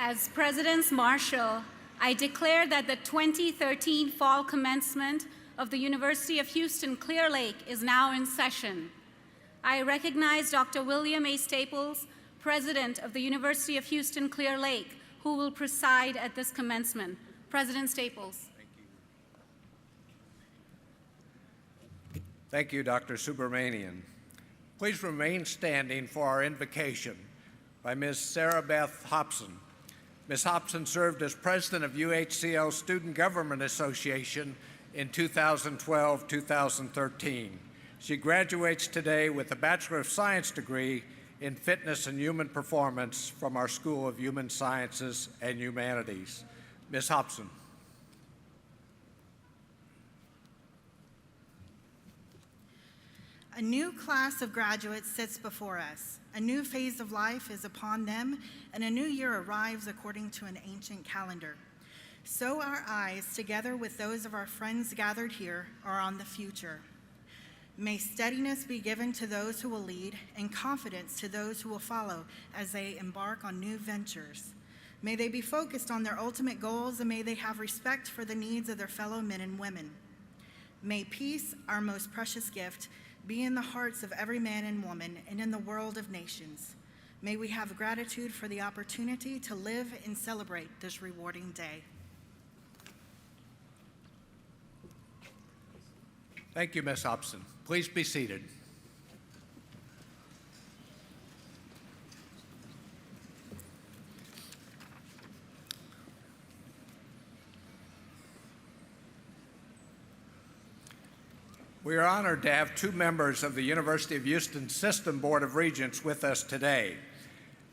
As President's Marshal, I declare that the 2013 Fall Commencement of the University of Houston Clear Lake is now in session. I recognize Dr. William A. Staples, President of the University of Houston Clear Lake, who will preside at this commencement. President Staples. Thank you, Dr. Subramanian. Please remain standing for our invocation by Ms. Sarah Beth Hobson. Ms. Hobson served as president of UHCL Student Government Association in 2012-2013. She graduates today with a Bachelor of Science degree in Fitness and Human Performance from our School of Human Sciences and Humanities. Ms. Hobson. A new class of graduates sits before us. A new phase of life is upon them, and a new year arrives according to an ancient calendar. So our eyes, together with those of our friends gathered here, are on the future. May steadiness be given to those who will lead, and confidence to those who will follow as they embark on new ventures. May they be focused on their ultimate goals, and may they have respect for the needs of their fellow men and women. May peace, our most precious gift, be in the hearts of every man and woman and in the world of nations. May we have gratitude for the opportunity to live and celebrate this rewarding day. Thank you, Ms. Hobson. Please be seated. We are honored to have two members of the University of Houston System Board of Regents with us today,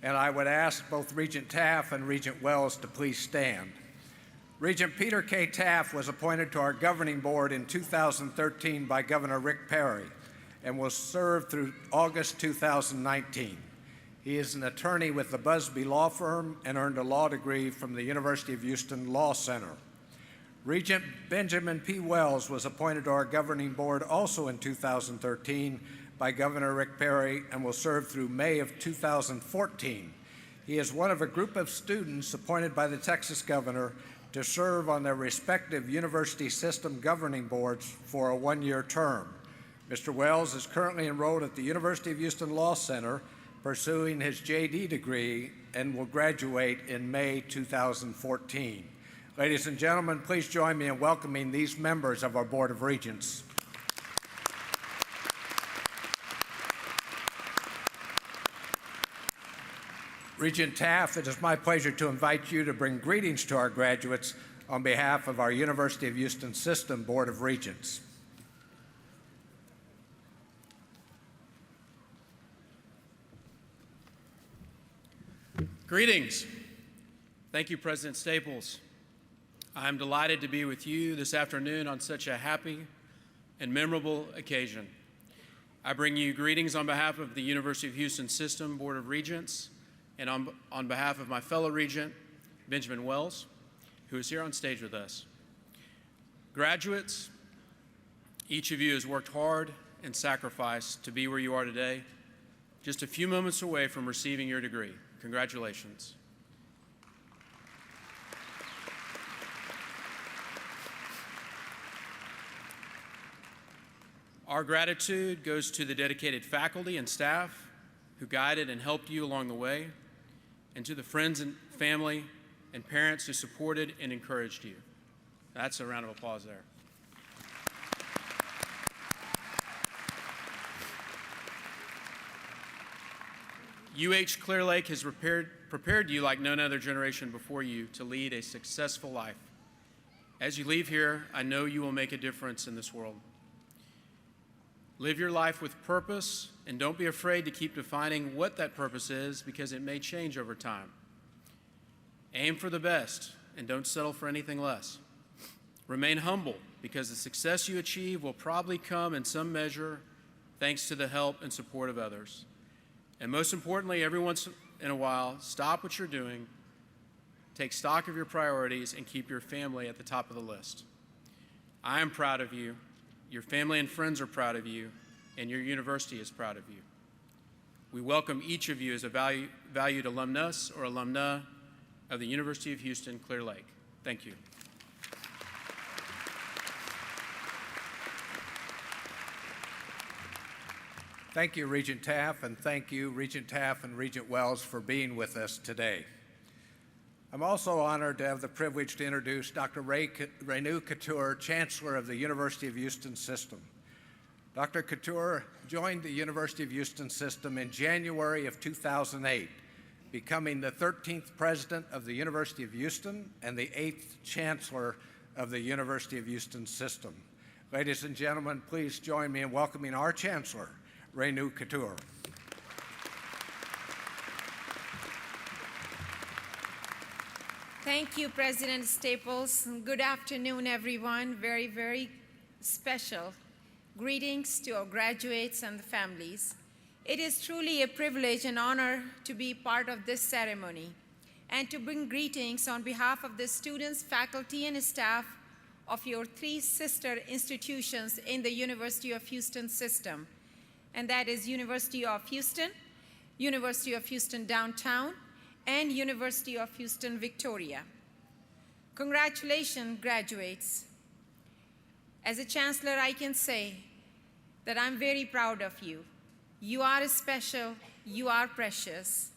and I would ask both Regent Taft and Regent Wells to please stand. Regent Peter K. Taft was appointed to our governing board in 2013 by Governor Rick Perry and will serve through August 2019. He is an attorney with the Busby Law Firm and earned a law degree from the University of Houston Law Center. Regent Benjamin P. Wells was appointed to our governing board also in 2013 by Governor Rick Perry and will serve through May of 2014. He is one of a group of students appointed by the Texas governor to serve on their respective university system governing boards for a one-year term. Mr. Wells is currently enrolled at the University of Houston Law Center pursuing his JD degree and will graduate in May 2014. Ladies and gentlemen, please join me in welcoming these members of our Board of Regents. Regent Taft, it is my pleasure to invite you to bring greetings to our graduates on behalf of our University of Houston System Board of Regents. Greetings. Thank you, President Staples. I'm delighted to be with you this afternoon on such a happy and memorable occasion. I bring you greetings on behalf of the University of Houston System Board of Regents and on behalf of my fellow regent, Benjamin Wells, who is here on stage with us. Graduates, each of you has worked hard and sacrificed to be where you are today, just a few moments away from receiving your degree. Congratulations. Our gratitude goes to the dedicated faculty and staff who guided and helped you along the way, and to the friends and family and parents who supported and encouraged you. That's a round of applause there. UH Clear Lake has prepared you like none other generation before you to lead a successful life. As you leave here, I know you will make a difference in this world. Live your life with purpose, and don't be afraid to keep defining what that purpose is, because it may change over time. Aim for the best, and don't settle for anything less. Remain humble, because the success you achieve will probably come in some measure thanks to the help and support of others. And most importantly, every once in a while, stop what you're doing, take stock of your priorities, and keep your family at the top of the list. I am proud of you. Your family and friends are proud of you, and your university is proud of you. We welcome each of you as a valued alumnus or alumna of the University of Houston, Clear Lake. Thank you. Thank you, Regent Taff, and thank you, Regent Taff and Regent Wells, for being with us today. I'm also honored to have the privilege to introduce Dr. Renu Couture, Chancellor of the University of Houston System. Dr. Couture joined the University of Houston System in January of 2008, becoming the 13th President of the University of Houston and the 8th Chancellor of the University of Houston System. Ladies and gentlemen, please join me in welcoming our Chancellor, Renu Couture. Thank you, President Staples. Good afternoon, everyone. Very, very special greetings to our graduates and the families. It is truly a privilege and honor to be part of this ceremony and to bring greetings on behalf of the students, faculty, and staff of your three sister institutions in the University of Houston system, and that is University of Houston, University of Houston Downtown, and University of Houston Victoria. Congratulations, graduates. As a chancellor, I can say that I'm very proud of you. You are special, you are precious.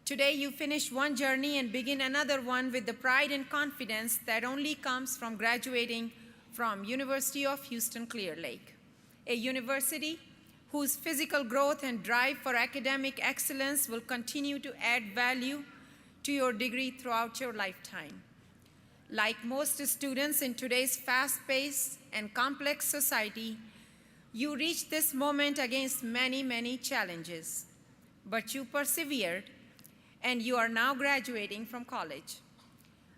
Today you finish one journey and begin another one with the pride and confidence that only comes from graduating from University of Houston Clear Lake, a university whose physical growth and drive for academic excellence will continue to add value to your degree throughout your lifetime. Like most students in today's fast-paced and complex society, you reached this moment against many, many challenges, but you persevered, and you are now graduating from college.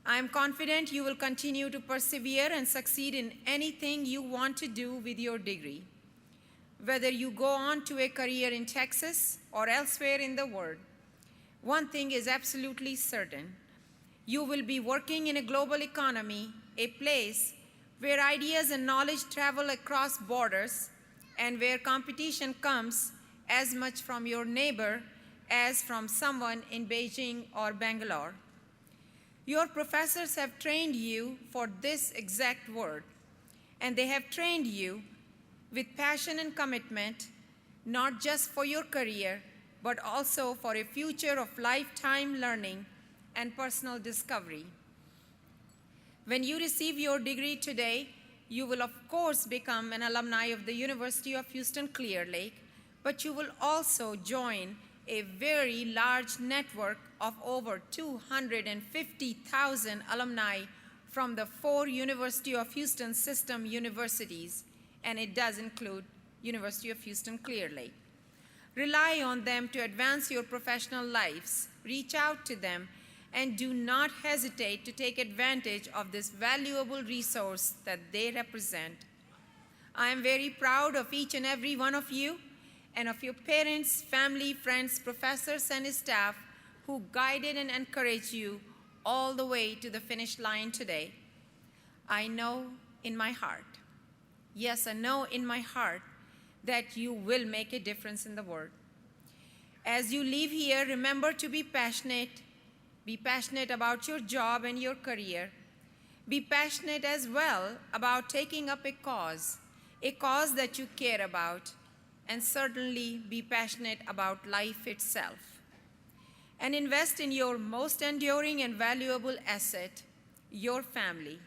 I am confident you will continue to persevere and succeed in anything you want to do with your degree. Whether you go on to a career in Texas or elsewhere in the world, one thing is absolutely certain. You will be working in a global economy, a place where ideas and knowledge travel across borders and where competition comes as much from your neighbor as from someone in Beijing or Bangalore. Your professors have trained you for this exact world, and they have trained you with passion and commitment, not just for your career, but also for a future of lifetime learning and personal discovery. When you receive your degree today, you will of course become an alumni of the University of Houston Clear Lake, but you will also join a very large network of over 250,000 alumni from the 4 University of Houston system universities, and it does include University of Houston Clear Lake. Rely on them to advance your professional lives. Reach out to them, and do not hesitate to take advantage of this valuable resource that they represent. I am very proud of each and every one of you and of your parents, family, friends, professors, and staff who guided and encouraged you all the way to the finish line today. I know in my heart, yes, I know in my heart that you will make a difference in the world. As you leave here, remember to be passionate. Be passionate about your job and your career. Be passionate as well about taking up a cause that you care about, and certainly be passionate about life itself. And invest in your most enduring and valuable asset, your family.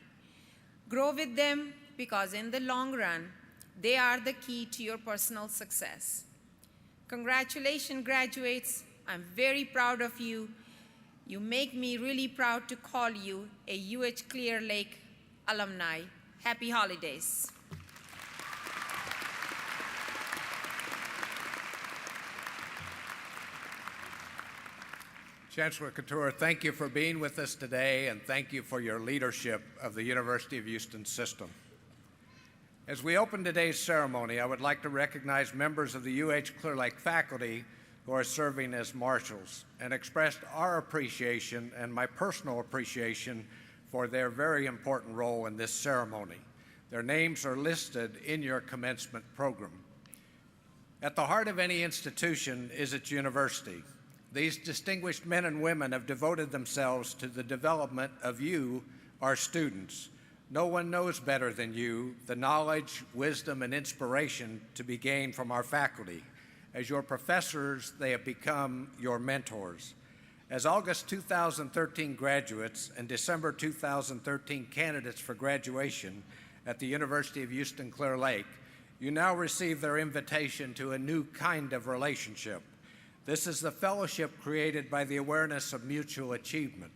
Grow with them, because in the long run, they are the key to your personal success. Congratulations, graduates. I'm very proud of you. You make me really proud to call you a UH Clear Lake alumni. Happy holidays. Chancellor Couture, thank you for being with us today, and thank you for your leadership of the University of Houston system. As we open today's ceremony, I would like to recognize members of the UH Clear Lake faculty who are serving as marshals, and express our appreciation and my personal appreciation for their very important role in this ceremony. Their names are listed in your commencement program. At the heart of any institution is its university. These distinguished men and women have devoted themselves to the development of you, our students. No one knows better than you the knowledge, wisdom, and inspiration to be gained from our faculty. As your professors, they have become your mentors. As August 2013 graduates and December 2013 candidates for graduation at the University of Houston-Clear Lake, you now receive their invitation to a new kind of relationship. This is the fellowship created by the awareness of mutual achievement,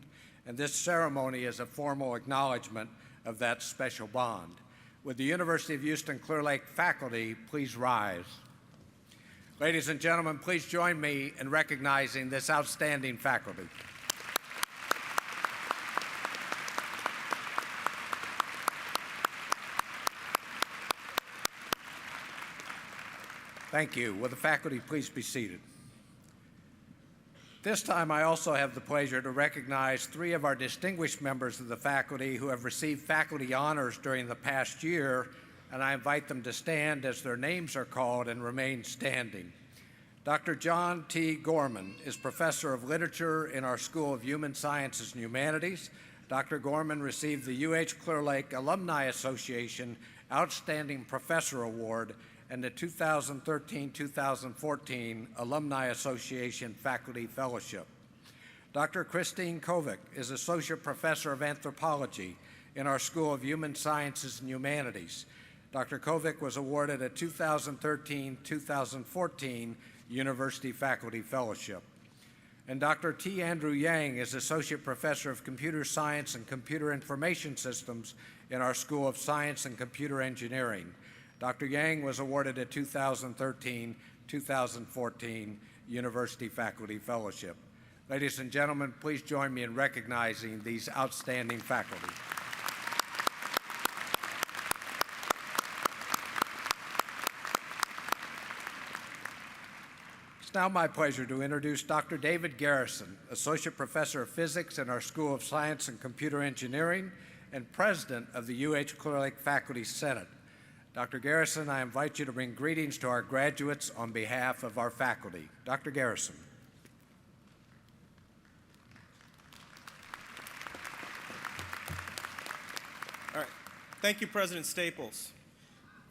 and this ceremony is a formal acknowledgement of that special bond. Would the University of Houston-Clear Lake faculty please rise? Ladies and gentlemen, please join me in recognizing this outstanding faculty. Thank you. Will the faculty please be seated? This time, I also have the pleasure to recognize three of our distinguished members of the faculty who have received faculty honors during the past year, and I invite them to stand as their names are called and remain standing. Dr. John T. Gorman is Professor of Literature in our School of Human Sciences and Humanities. Dr. Gorman received the UH Clear Lake Alumni Association Outstanding Professor Award and the 2013-2014 Alumni Association Faculty Fellowship. Dr. Christine Kovic is Associate Professor of Anthropology in our School of Human Sciences and Humanities. Dr. Kovic was awarded a 2013-2014 University Faculty Fellowship. And Dr. T. Andrew Yang is Associate Professor of Computer Science and Computer Information Systems in our School of Science and Computer Engineering. Dr. Yang was awarded a 2013-2014 University Faculty Fellowship. Ladies and gentlemen, please join me in recognizing these outstanding faculty. It's now my pleasure to introduce Dr. David Garrison, Associate Professor of Physics in our School of Science and Computer Engineering and President of the UH Clear Lake Faculty Senate. Dr. Garrison, I invite you to bring greetings to our graduates on behalf of our faculty. Dr. Garrison. All right. Thank you, President Staples.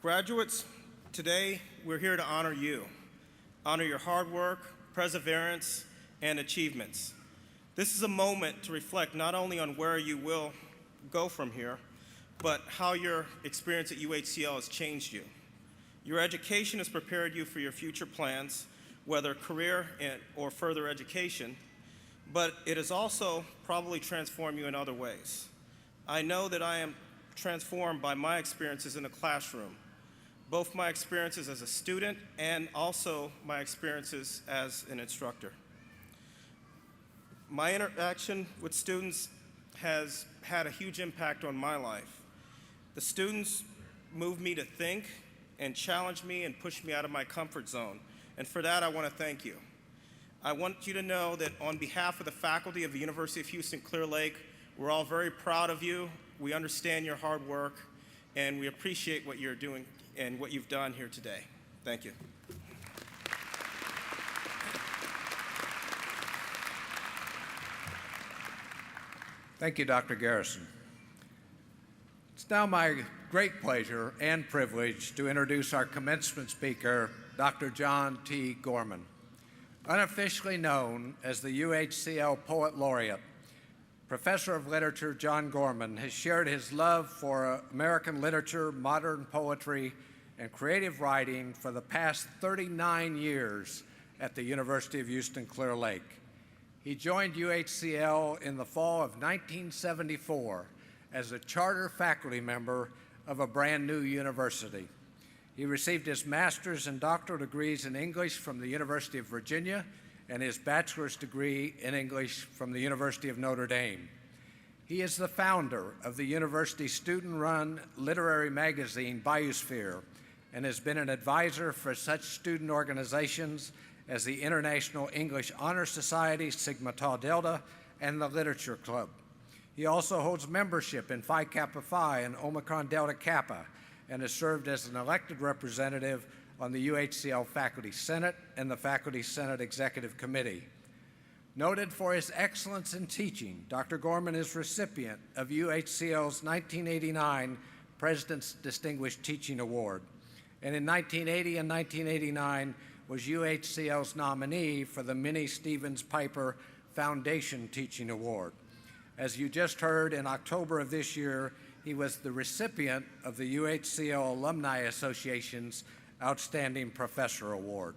Graduates, today we're here to honor you, honor your hard work, perseverance, and achievements. This is a moment to reflect not only on where you will go from here, but how your experience at UHCL has changed you. Your education has prepared you for your future plans, whether career or further education, but it has also probably transformed you in other ways. I know that I am transformed by my experiences in the classroom, both my experiences as a student and also my experiences as an instructor. My interaction with students has had a huge impact on my life. The students move me to think and challenge me and push me out of my comfort zone. And for that, I want to thank you. I want you to know that on behalf of the faculty of the University of Houston-Clear Lake, we're all very proud of you. We understand your hard work, and we appreciate what you're doing and what you've done here today. Thank you. Thank you, Dr. Garrison. It's now my great pleasure and privilege to introduce our commencement speaker, Dr. John T. Gorman. Unofficially known as the UHCL Poet Laureate, Professor of Literature John Gorman has shared his love for American literature, modern poetry, and creative writing for the past 39 years at the University of Houston-Clear Lake. He joined UHCL in the fall of 1974 as a charter faculty member of a brand new university. He received his master's and doctoral degrees in English from the University of Virginia and his bachelor's degree in English from the University of Notre Dame. He is the founder of the university's student-run literary magazine, Biosphere, and has been an advisor for such student organizations as the International English Honor Society, Sigma Tau Delta, and the Literature Club. He also holds membership in Phi Kappa Phi and Omicron Delta Kappa, and has served as an elected representative on the UHCL Faculty Senate and the Faculty Senate Executive Committee. Noted for his excellence in teaching, Dr. Gorman is recipient of UHCL's 1989 President's Distinguished Teaching Award, and in 1980 and 1989 was UHCL's nominee for the Minnie Stevens Piper Foundation Teaching Award. As you just heard, in October of this year, he was the recipient of the UHCL Alumni Association's Outstanding Professor Award.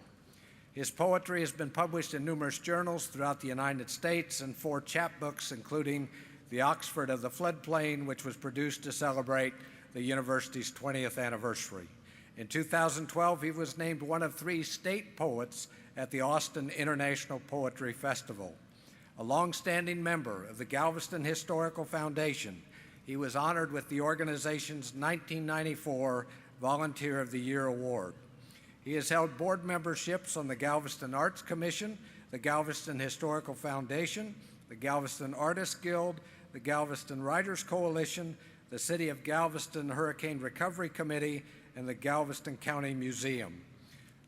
His poetry has been published in numerous journals throughout the United States and 4 chapbooks, including The Oxford of the Floodplain, which was produced to celebrate the university's 20th anniversary. In 2012, he was named one of 3 state poets at the Austin International Poetry Festival. A longstanding member of the Galveston Historical Foundation, he was honored with the organization's 1994 Volunteer of the Year Award. He has held board memberships on the Galveston Arts Commission, the Galveston Historical Foundation, the Galveston Artists Guild, the Galveston Writers Coalition, the City of Galveston Hurricane Recovery Committee, and the Galveston County Museum.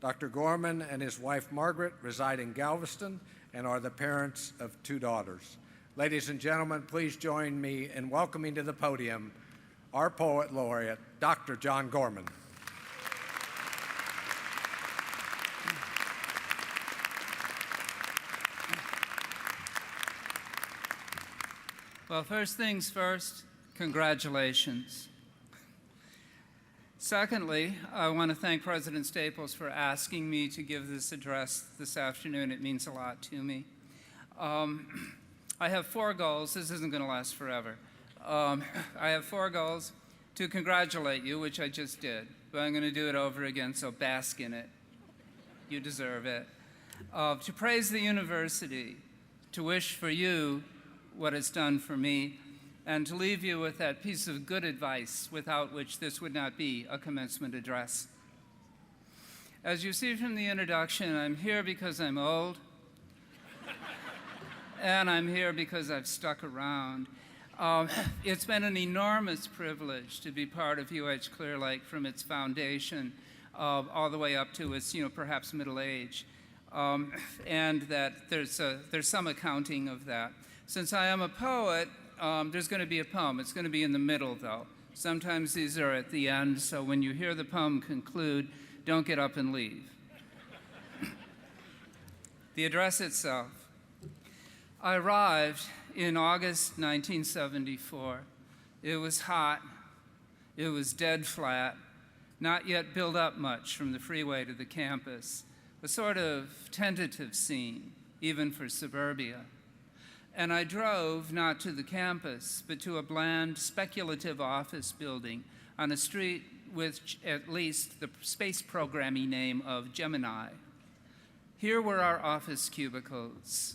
Dr. Gorman and his wife Margaret reside in Galveston and are the parents of 2 daughters. Ladies and gentlemen, please join me in welcoming to the podium our poet laureate, Dr. John Gorman. Well, first things first, congratulations. Secondly, I want to thank President Staples for asking me to give this address this afternoon. It means a lot to me. I have 4 goals. This isn't going to last forever. I have 4 goals: to congratulate you, which I just did, but I'm going to do it over again, so bask in it. You deserve it. To praise the university, to wish for you what it's done for me, and to leave you with that piece of good advice without which this would not be a commencement address. As you see from the introduction, I'm here because I'm old, and I'm here because I've stuck around. It's been an enormous privilege to be part of UH Clear Lake from its foundation all the way up to its, perhaps middle age, and that there's some accounting of that. Since I am a poet, there's going to be a poem. It's going to be in the middle, though. Sometimes these are at the end, so when you hear the poem conclude, don't get up and leave. The address itself. I arrived in August 1974. It was hot. It was dead flat, not yet built up much from the freeway to the campus, a sort of tentative scene, even for suburbia. And I drove not to the campus, but to a bland, speculative office building on a street with at least the space programming name of Gemini. Here were our office cubicles.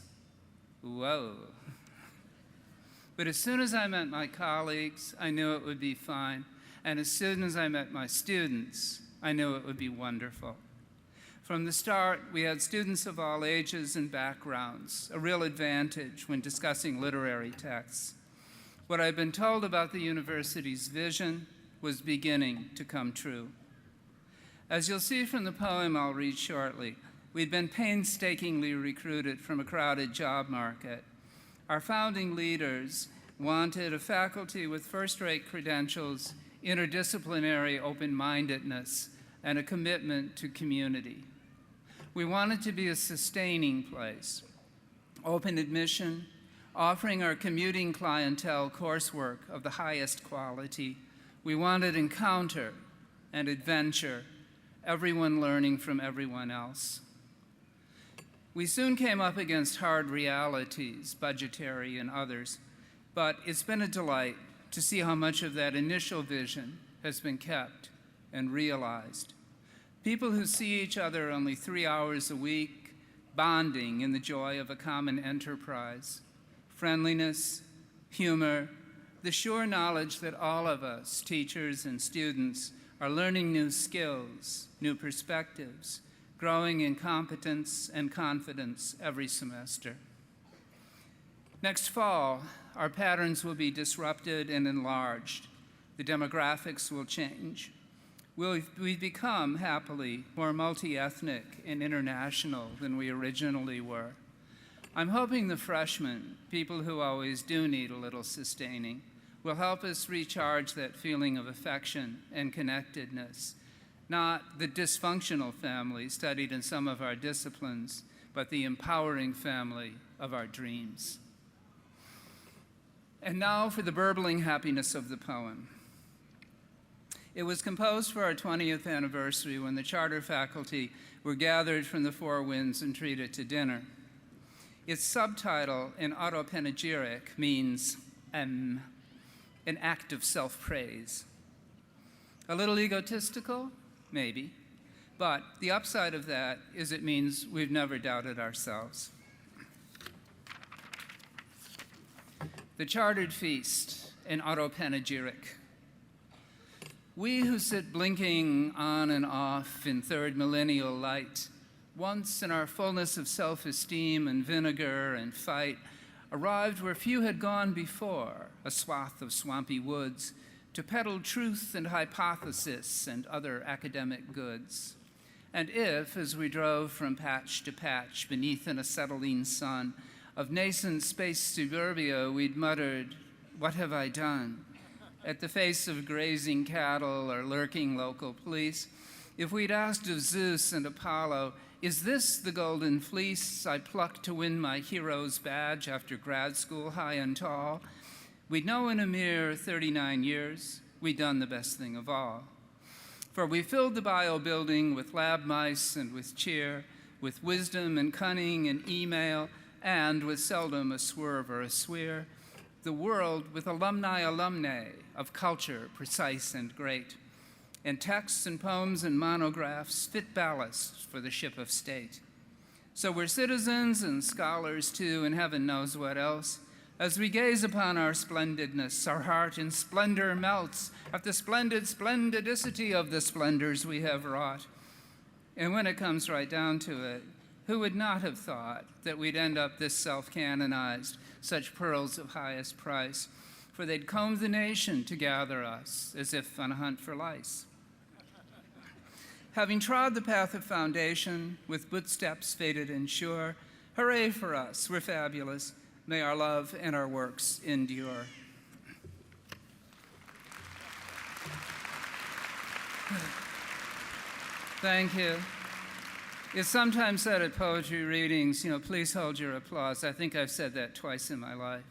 Whoa. But as soon as I met my colleagues, I knew it would be fine. And as soon as I met my students, I knew it would be wonderful. From the start, we had students of all ages and backgrounds, a real advantage when discussing literary texts. What I'd been told about the university's vision was beginning to come true. As you'll see from the poem I'll read shortly, we'd been painstakingly recruited from a crowded job market. Our founding leaders wanted a faculty with first-rate credentials, interdisciplinary open-mindedness, and a commitment to community. We wanted to be a sustaining place, open admission, offering our commuting clientele coursework of the highest quality. We wanted encounter and adventure, everyone learning from everyone else. We soon came up against hard realities, budgetary and others, but it's been a delight to see how much of that initial vision has been kept and realized. People who see each other only 3 hours a week, bonding in the joy of a common enterprise, friendliness, humor, the sure knowledge that all of us, teachers and students, are learning new skills, new perspectives, growing in competence and confidence every semester. Next fall, our patterns will be disrupted and enlarged. The demographics will change. We've become, happily, more multi-ethnic and international than we originally were. I'm hoping the freshmen, people who always do need a little sustaining, will help us recharge that feeling of affection and connectedness, not the dysfunctional family studied in some of our disciplines, but the empowering family of our dreams. And now for the burbling happiness of the poem. It was composed for our 20th anniversary when the charter faculty were gathered from the four winds and treated to dinner. Its subtitle in autopanegyric means an act of self-praise. A little egotistical? Maybe. But the upside of that is it means we've never doubted ourselves. The Chartered Feast, an autopanegyric. We who sit blinking on and off in third millennial light, once in our fullness of self-esteem and vinegar and fight, arrived where few had gone before, a swath of swampy woods, to peddle truth and hypothesis and other academic goods. And if, as we drove from patch to patch beneath an acetylene sun of nascent space suburbia, we'd muttered, "What have I done?" at the face of grazing cattle or lurking local police, if we'd asked of Zeus and Apollo, "Is this the golden fleece I plucked to win my hero's badge after grad school high and tall?" we'd know in a mere 39 years we'd done the best thing of all. For we filled the bio building with lab mice and with cheer, with wisdom and cunning and email, and with seldom a swerve or a swear, the world with alumni of culture precise and great, and texts and poems and monographs fit ballast for the ship of state. So we're citizens and scholars too, and heaven knows what else. As we gaze upon our splendidness, our heart in splendor melts at the splendid splendidicity of the splendors we have wrought. And when it comes right down to it, who would not have thought that we'd end up this self-canonized, such pearls of highest price? For they'd comb the nation to gather us, as if on a hunt for lice. Having trod the path of foundation, with footsteps faded and sure, hooray for us, we're fabulous. May our love and our works endure. Thank you. It's sometimes said at poetry readings, please hold your applause. I think I've said that twice in my life.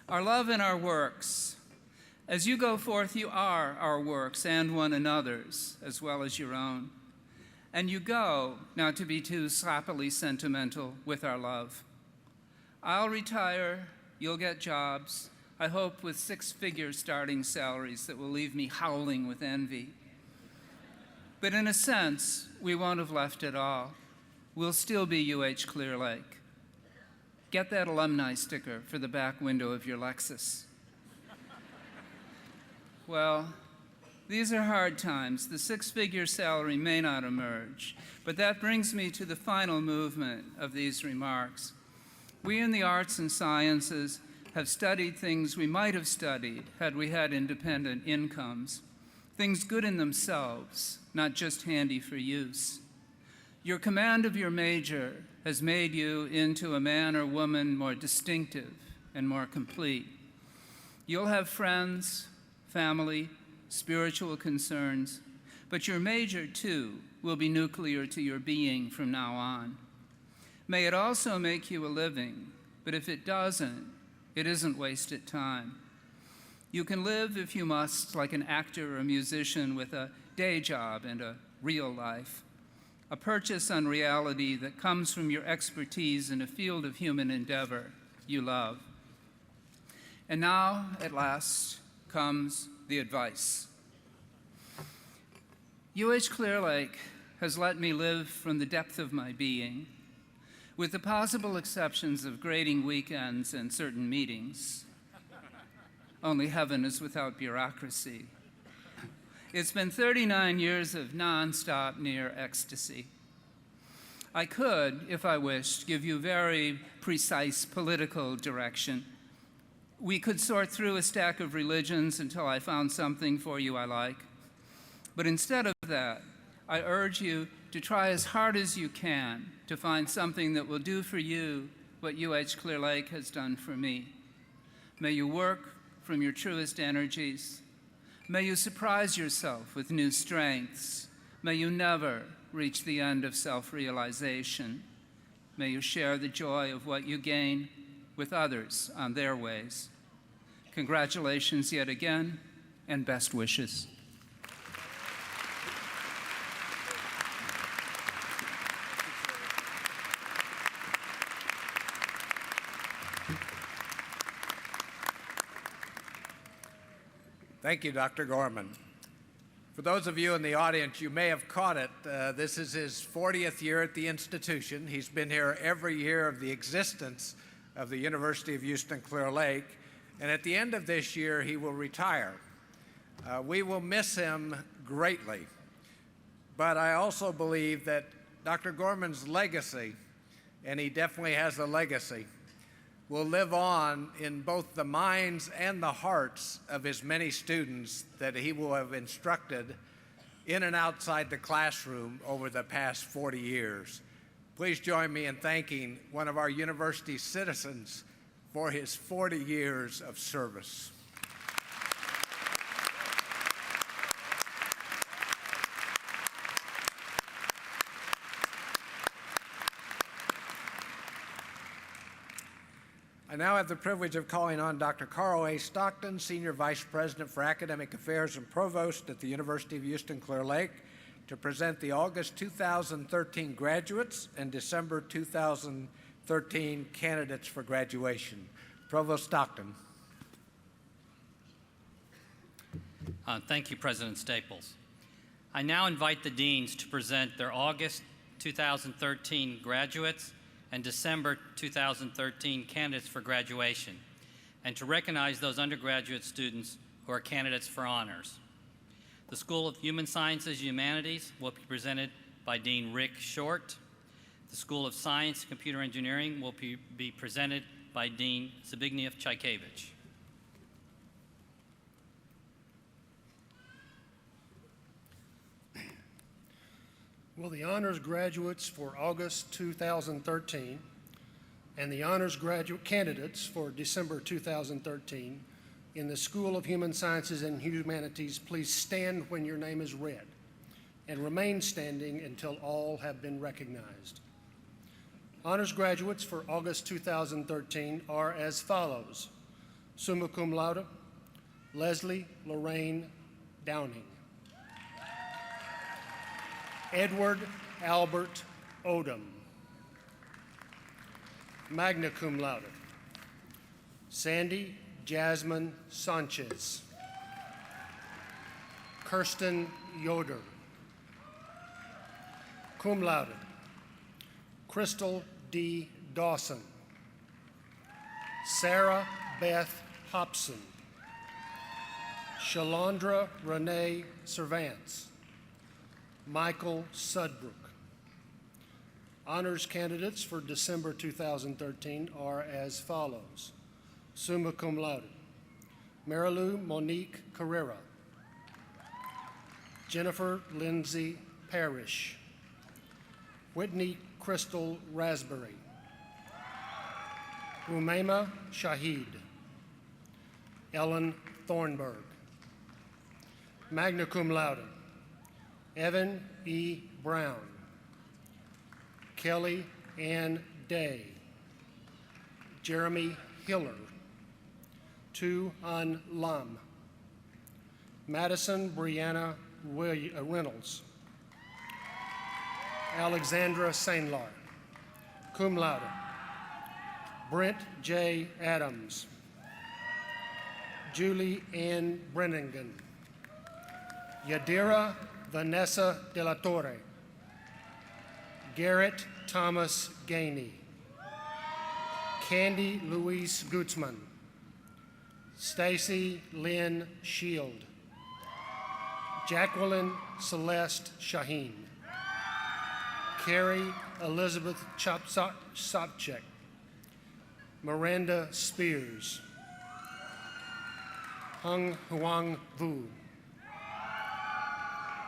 Our love and our works. As you go forth, you are our works and one another's, as well as your own. And you go, not to be too sloppily sentimental, with our love. I'll retire, you'll get jobs, I hope with six-figure starting salaries that will leave me howling with envy. But in a sense, we won't have left at all. We'll still be UH Clear Lake. Get that alumni sticker for the back window of your Lexus. Well, these are hard times. The six-figure salary may not emerge, but that brings me to the final movement of these remarks. We in the arts and sciences have studied things we might have studied had we had independent incomes, things good in themselves, not just handy for use. Your command of your major has made you into a man or woman more distinctive and more complete. You'll have friends, family, spiritual concerns, but your major, too, will be nuclear to your being from now on. May it also make you a living, but if it doesn't, it isn't wasted time. You can live, if you must, like an actor or a musician with a day job and a real life, a purchase on reality that comes from your expertise in a field of human endeavor you love. And now, at last, comes the advice. UH Clear Lake has let me live from the depth of my being, with the possible exceptions of grading weekends and certain meetings. Only heaven is without bureaucracy. It's been 39 years of nonstop near ecstasy. I could, if I wished, give you very precise political direction. We could sort through a stack of religions until I found something for you I like. But instead of that, I urge you to try as hard as you can to find something that will do for you what UH Clear Lake has done for me. May you work from your truest energies. May you surprise yourself with new strengths. May you never reach the end of self-realization. May you share the joy of what you gain with others on their ways. Congratulations yet again, and best wishes. Thank you, Dr. Gorman. For those of you in the audience, you may have caught it. This is his 40th year at the institution. He's been here every year of the existence of the University of Houston Clear Lake, and at the end of this year, he will retire. We will miss him greatly, but I also believe that Dr. Gorman's legacy, and he definitely has a legacy, will live on in both the minds and the hearts of his many students that he will have instructed in and outside the classroom over the past 40 years. Please join me in thanking one of our university citizens for his 40 years of service. I now have the privilege of calling on Dr. Carl A. Stockton, Senior Vice President for Academic Affairs and Provost at the University of Houston Clear Lake, to present the August 2013 graduates and December 2013 candidates for graduation. Provost Stockton. Thank you, President Staples. I now invite the deans to present their August 2013 graduates and December 2013 candidates for graduation, and to recognize those undergraduate students who are candidates for honors. The School of Human Sciences and Humanities will be presented by Dean Rick Short. The School of Science and Computer Engineering will be presented by Dean Zbigniew Czajkiewicz. Will the honors graduates for August 2013 and the honors graduate candidates for December 2013 in the School of Human Sciences and Humanities please stand when your name is read and remain standing until all have been recognized. Honors graduates for August 2013 are as follows: summa cum laude, Leslie Lorraine Downing. Edward Albert Odom. Magna cum laude, Sandy Jasmine Sanchez. Kirsten Yoder. Cum laude, Crystal D. Dawson. Sarah Beth Hobson. Shalandra Renee Servance. Michael Sudbrook. Honors candidates for December 2013 are as follows: summa cum laude, Marilou Monique Carrera. Jennifer Lindsay Parrish. Whitney Crystal Raspberry. Umaima Shahid. Ellen Thornburg. Magna cum laude, Evan E. Brown. Kelly Ann Day. Jeremy Hiller. Tu An Lam. Madison Brianna Reynolds. Alexandra Sainlar. Cum laude, Brent J. Adams. Julie Ann Brenningen. Yadira Vanessa De La Torre. Garrett Thomas Gainey. Candy Louise Gutzman. Stacy Lynn Shield. Jacqueline Celeste Shaheen. Carrie Elizabeth Sopchek. Miranda Spears. Hung Huang Vu.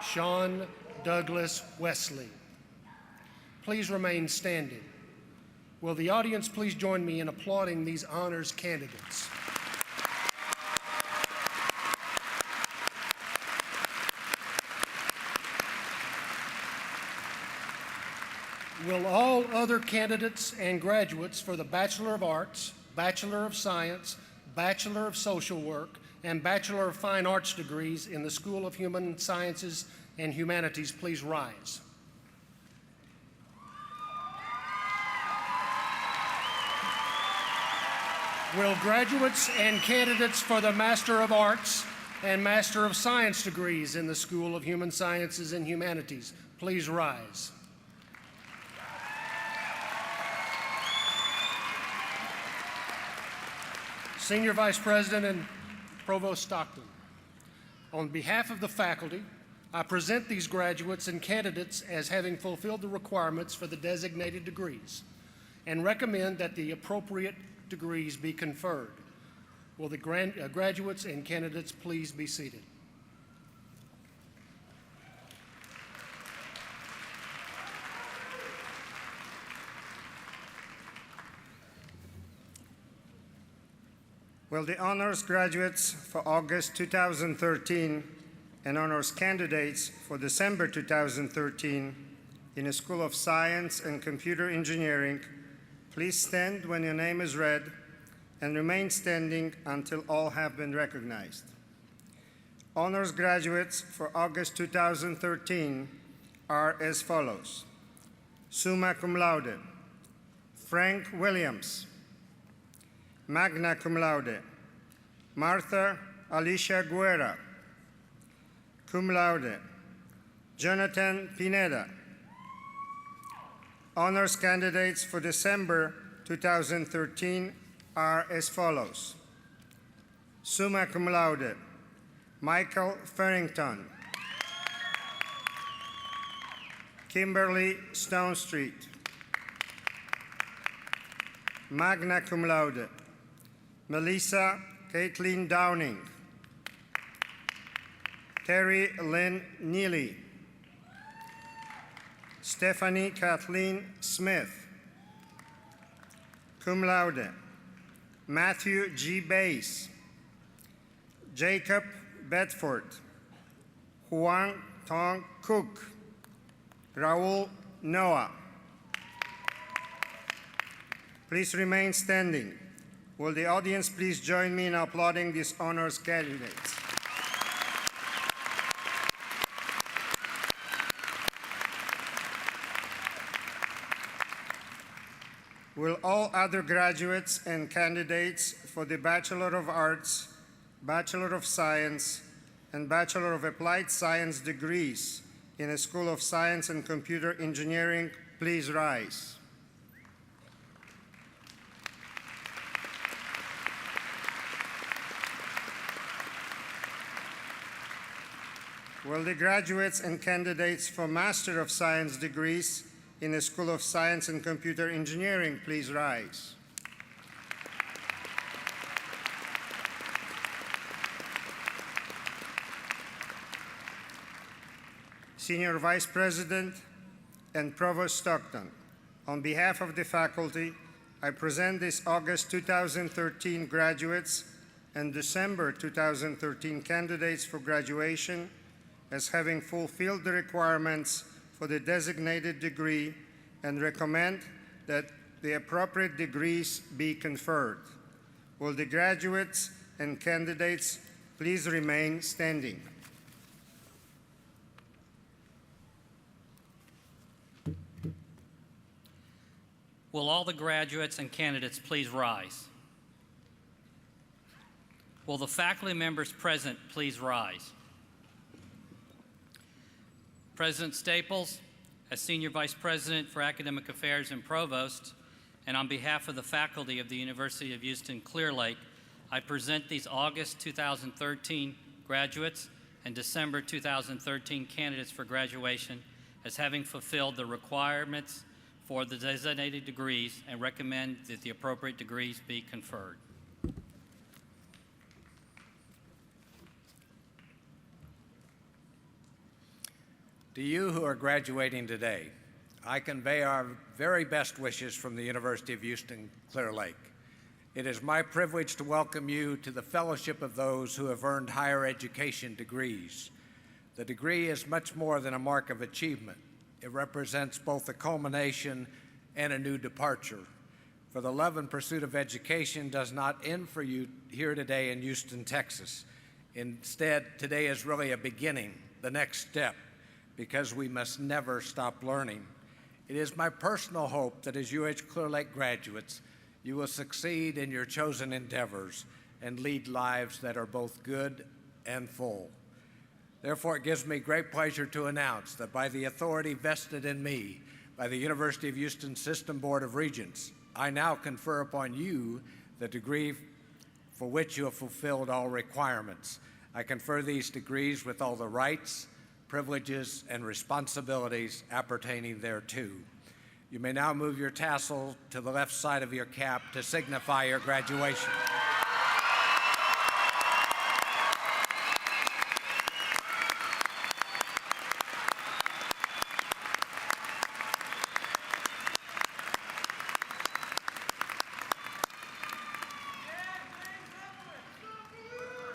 Sean Douglas Wesley. please remain standing. Will the audience please join me in applauding these honors candidates? Will all other candidates and graduates for the Bachelor of Arts, Bachelor of Science, Bachelor of Social Work, and Bachelor of Fine Arts degrees in the School of Human Sciences and Humanities please rise? Will graduates and candidates for the Master of Arts and Master of Science degrees in the School of Human Sciences and Humanities please rise? Senior Vice President and Provost Stockton, on behalf of the faculty, I present these graduates and candidates as having fulfilled the requirements for the designated degrees and recommend that the appropriate degrees be conferred. Will the graduates and candidates please be seated? Will the honors graduates for August 2013 and honors candidates for December 2013 in the School of Science and Computer Engineering please stand when your name is read and remain standing until all have been recognized. Honors graduates for August 2013 are as follows: summa cum laude, Frank Williams. Magna cum laude, Martha Alicia Guerra. Cum laude, Jonathan Pineda. Honors candidates for December 2013 are as follows: summa cum laude, Michael Farrington. Kimberly Stonestreet. Magna cum laude, Melissa Caitlin Downing. Terry Lynn Neely. Stephanie Kathleen Smith. Cum laude, Matthew G. Bass. Jacob Bedford. Huang Tong Cook. Raul Noah. Please remain standing. Will the audience please join me in applauding these honors candidates? Will all other graduates and candidates for the Bachelor of Arts, Bachelor of Science, and Bachelor of Applied Science degrees in the School of Science and Computer Engineering please rise? Will the graduates and candidates for Master of Science degrees in the School of Science and Computer Engineering please rise? Senior Vice President and Provost Stockton, on behalf of the faculty, I present these August 2013 graduates and December 2013 candidates for graduation as having fulfilled the requirements for the designated degree and recommend that the appropriate degrees be conferred. Will the graduates and candidates please remain standing? Will all the graduates and candidates please rise? Will the faculty members present please rise? President Staples, as Senior Vice President for Academic Affairs and Provost, and on behalf of the faculty of the University of Houston Clear Lake, I present these August 2013 graduates and December 2013 candidates for graduation as having fulfilled the requirements for the designated degrees and recommend that the appropriate degrees be conferred. To you who are graduating today, I convey our very best wishes from the University of Houston Clear Lake. It is my privilege to welcome you to the fellowship of those who have earned higher education degrees. The degree is much more than a mark of achievement. It represents both a culmination and a new departure. For the love and pursuit of education does not end for you here today in Houston, Texas. Instead, today is really a beginning, the next step, because we must never stop learning. It is my personal hope that as UH Clear Lake graduates, you will succeed in your chosen endeavors and lead lives that are both good and full. Therefore, it gives me great pleasure to announce that by the authority vested in me by the University of Houston System Board of Regents, I now confer upon you the degree for which you have fulfilled all requirements. I confer these degrees with all the rights, privileges, and responsibilities appertaining thereto. You may now move your tassel to the left side of your cap to signify your graduation.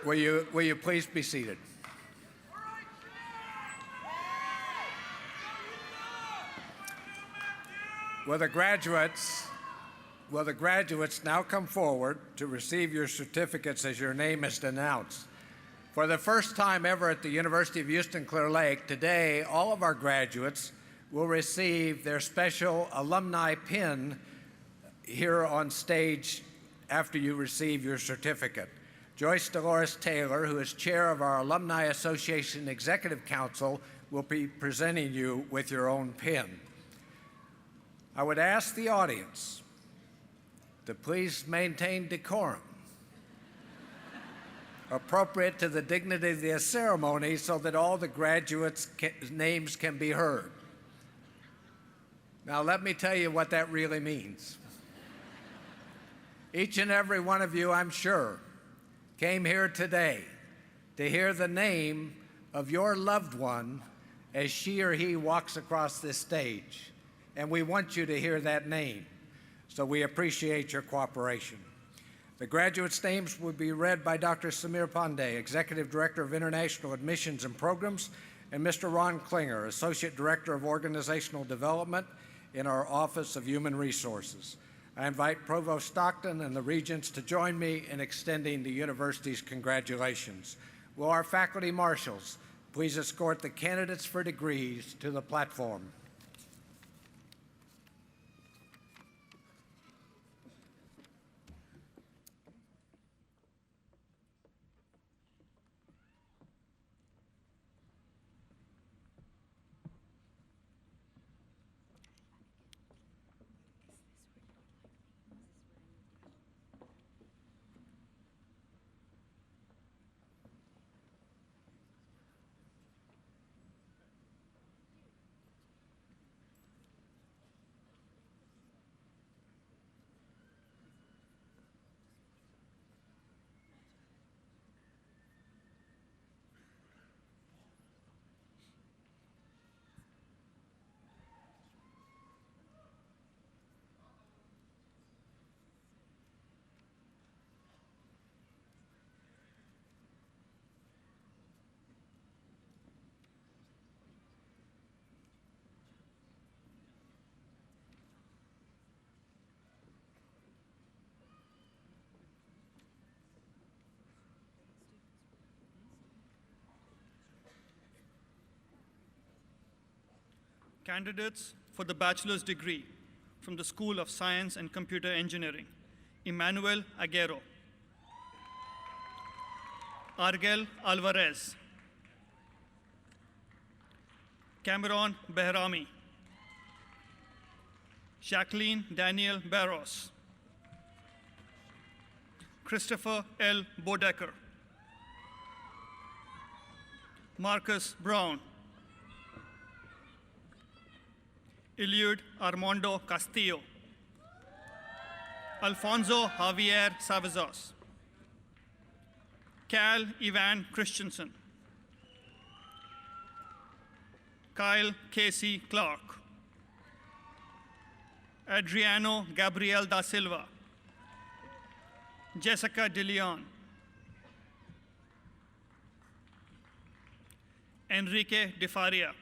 Will you please be seated? Will the graduates now come forward to receive your certificates as your name is announced? For the first time ever at the University of Houston Clear Lake, today all of our graduates will receive their special alumni pin here on stage after you receive your certificate. Joyce Dolores Taylor, who is chair of our Alumni Association Executive Council, will be presenting you with your own pin. I would ask the audience to please maintain decorum appropriate to the dignity of the ceremony so that all the graduates' names can be heard. Now, let me tell you what that really means. Each and every one of you, I'm sure, came here today to hear the name of your loved one as she or he walks across this stage. And we want you to hear that name. So we appreciate your cooperation. The graduates' names will be read by Dr. Samir Pandey, Executive Director of International Admissions and Programs, and Mr. Ron Klinger, Associate Director of Organizational Development in our Office of Human Resources. I invite Provost Stockton and the Regents to join me in extending the university's congratulations. Will our faculty marshals please escort the candidates for degrees to the platform? Candidates for the bachelor's degree from the School of Science and Computer Engineering: Emmanuel Aguero, Argel Alvarez, Cameron Behrami, Jacqueline Daniel Barros, Christopher L. Bodecker, Marcus Brown, Eliud Armando Castillo, Alfonso Javier Savazos, Cal Ivan Christensen, Kyle Casey Clark, Adriano Gabriel da Silva, Jessica De Leon, Enrique De Faria,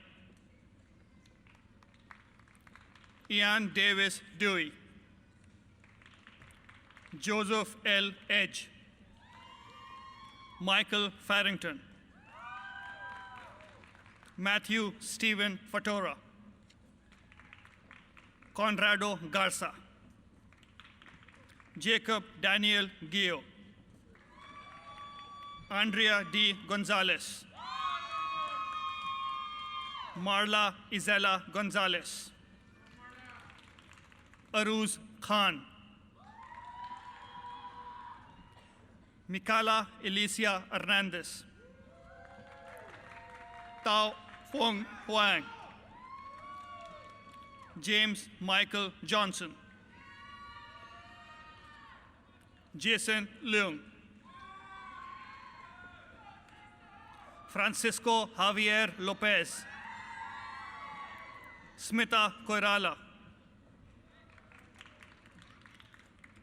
Ian Davis Dewey, Joseph L. Edge, Michael Farrington, Matthew Stephen Fatora, Conrado Garza, Jacob Daniel Gio, Andrea D. Gonzalez, Marla Isela Gonzalez, Aruz Khan, Mikala Alicia Hernandez, Tao Fong Huang, James Michael Johnson, Jason Leung, Francisco Javier Lopez, Smita Koirala,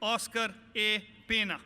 Oscar A. Pena,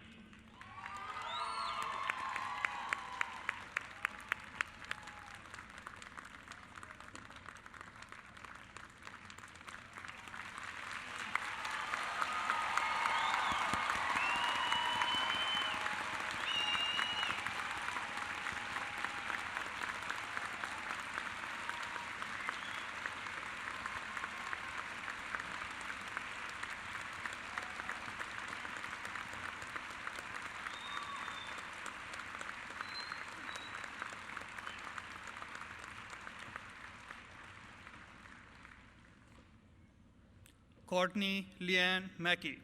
Courtney Leanne Mackey,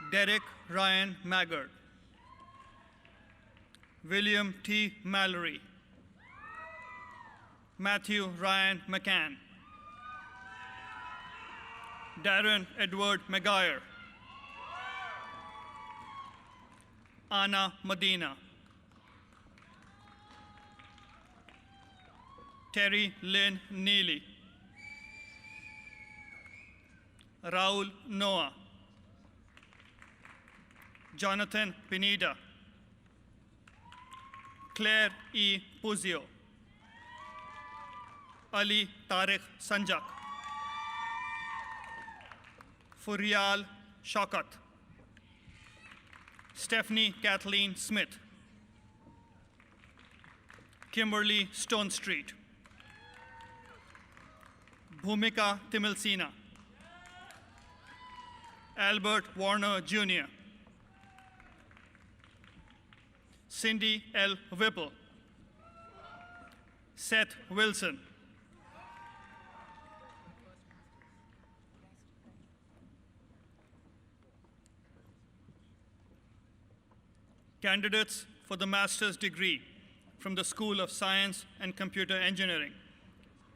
Derek Ryan Maggard, William T. Mallory, Matthew Ryan McCann, Darren Edward McGuire, Anna Medina, Terry Lynn Neely, Raul Noah, Jonathan Pineda, Claire E. Puzio, Ali Tariq Sanjak, Furial Shaukat, Stephanie Kathleen Smith, Kimberly Stone Street, Bhumika Timilsina, Albert Warner Jr., Cindy L. Whipple, Seth Wilson, candidates for the master's degree from the School of Science and Computer Engineering,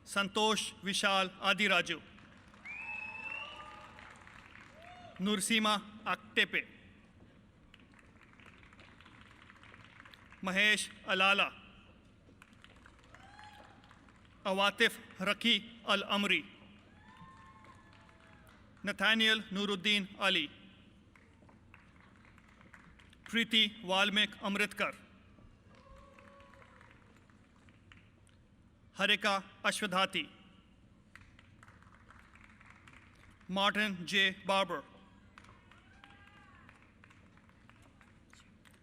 Santosh Vishal Adiraju, Nursima Aktepe, Mahesh Alala, Awatif Raki Al-Amri, Nathaniel Nuruddin Ali, Preeti Walmik Amritkar, Harika Ashwadhati, Martin J. Barber,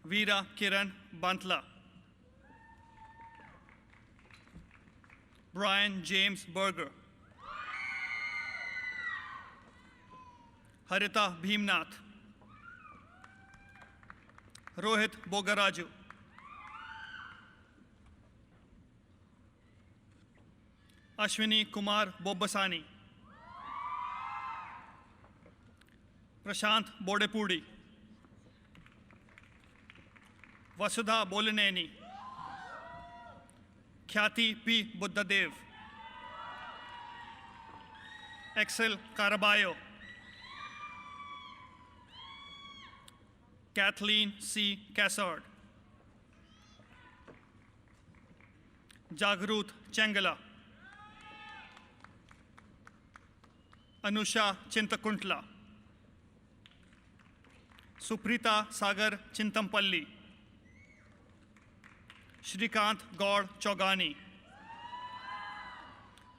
Veera Kiran Bantla, Brian James Berger, Harita Bhimnath, Rohit Bogaraju, Ashwini Kumar Bobbasani, Prashant Bodepudi, Vasudha Bolineni, Khyati P. Buddhadev, Axel Caraballo, Kathleen C. Cassard, Jagruth Chengala, Anusha Chintakuntla, Suprita Sagar Chintampalli, Shrikant Gaur Chogani,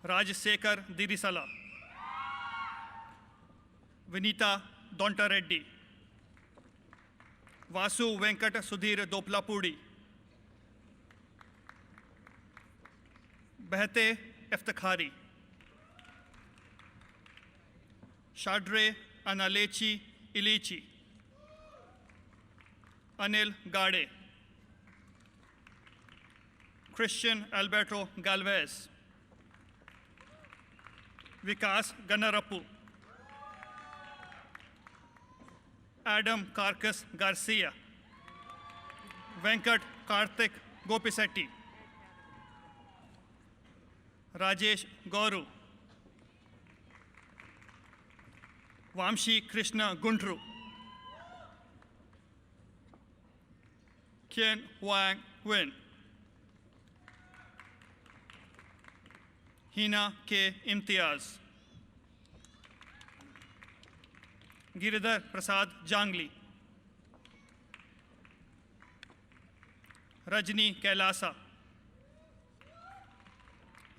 Rajsekar Dirisala, Vinita Donta Reddy, Vasu Venkat Sudhir Doplapudi, Behte Eftakhari, Shadre Analechi Ilichi, Anil Gade, Christian Alberto Galvez, Vikas Ganarapu, Adam Karkas Garcia, Venkat Karthik Gopisetti, Rajesh Gauru, Vamshi Krishna Gundru, Kian Wang Win, Hina K. Imtiaz, Giridhar Prasad Jangli, Rajni Kailasa,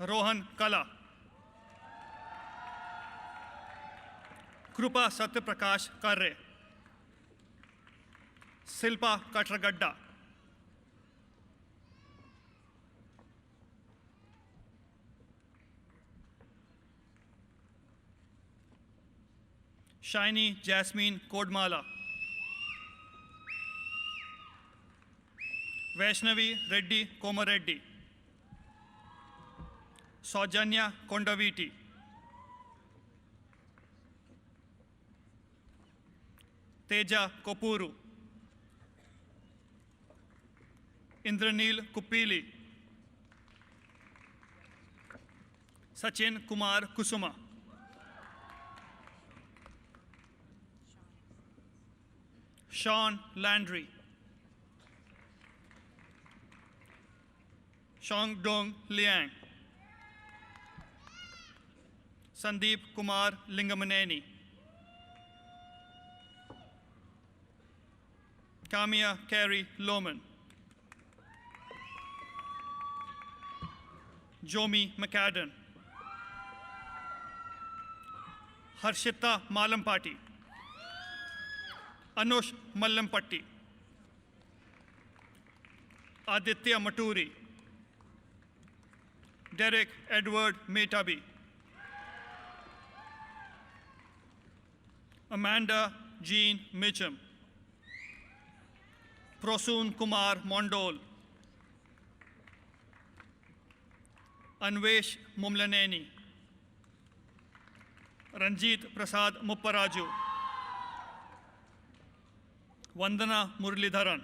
Rohan Kala, Krupa Satyaprakash Karre, Silpa Katragadda, Shiny Jasmine Kodmala, Vaishnavi Reddy Komareddy, Saujanya Kondaviti, Teja Kopuru, Indranil Kupili, Sachin Kumar Kusuma, Sean Landry, Shangdong Liang, Sandeep Kumar Lingamaneni, Kamia Carey Lohman, Jomi McAdam, Harshita Malampati, Anush Mallampatti, Aditya Maturi, Derek Edward Metabi, Amanda Jean Mitchum, Prosoon Kumar Mondol, Anvesh Mumlaneni, Ranjit Prasad Mupparaju, Vandana Muralidharan,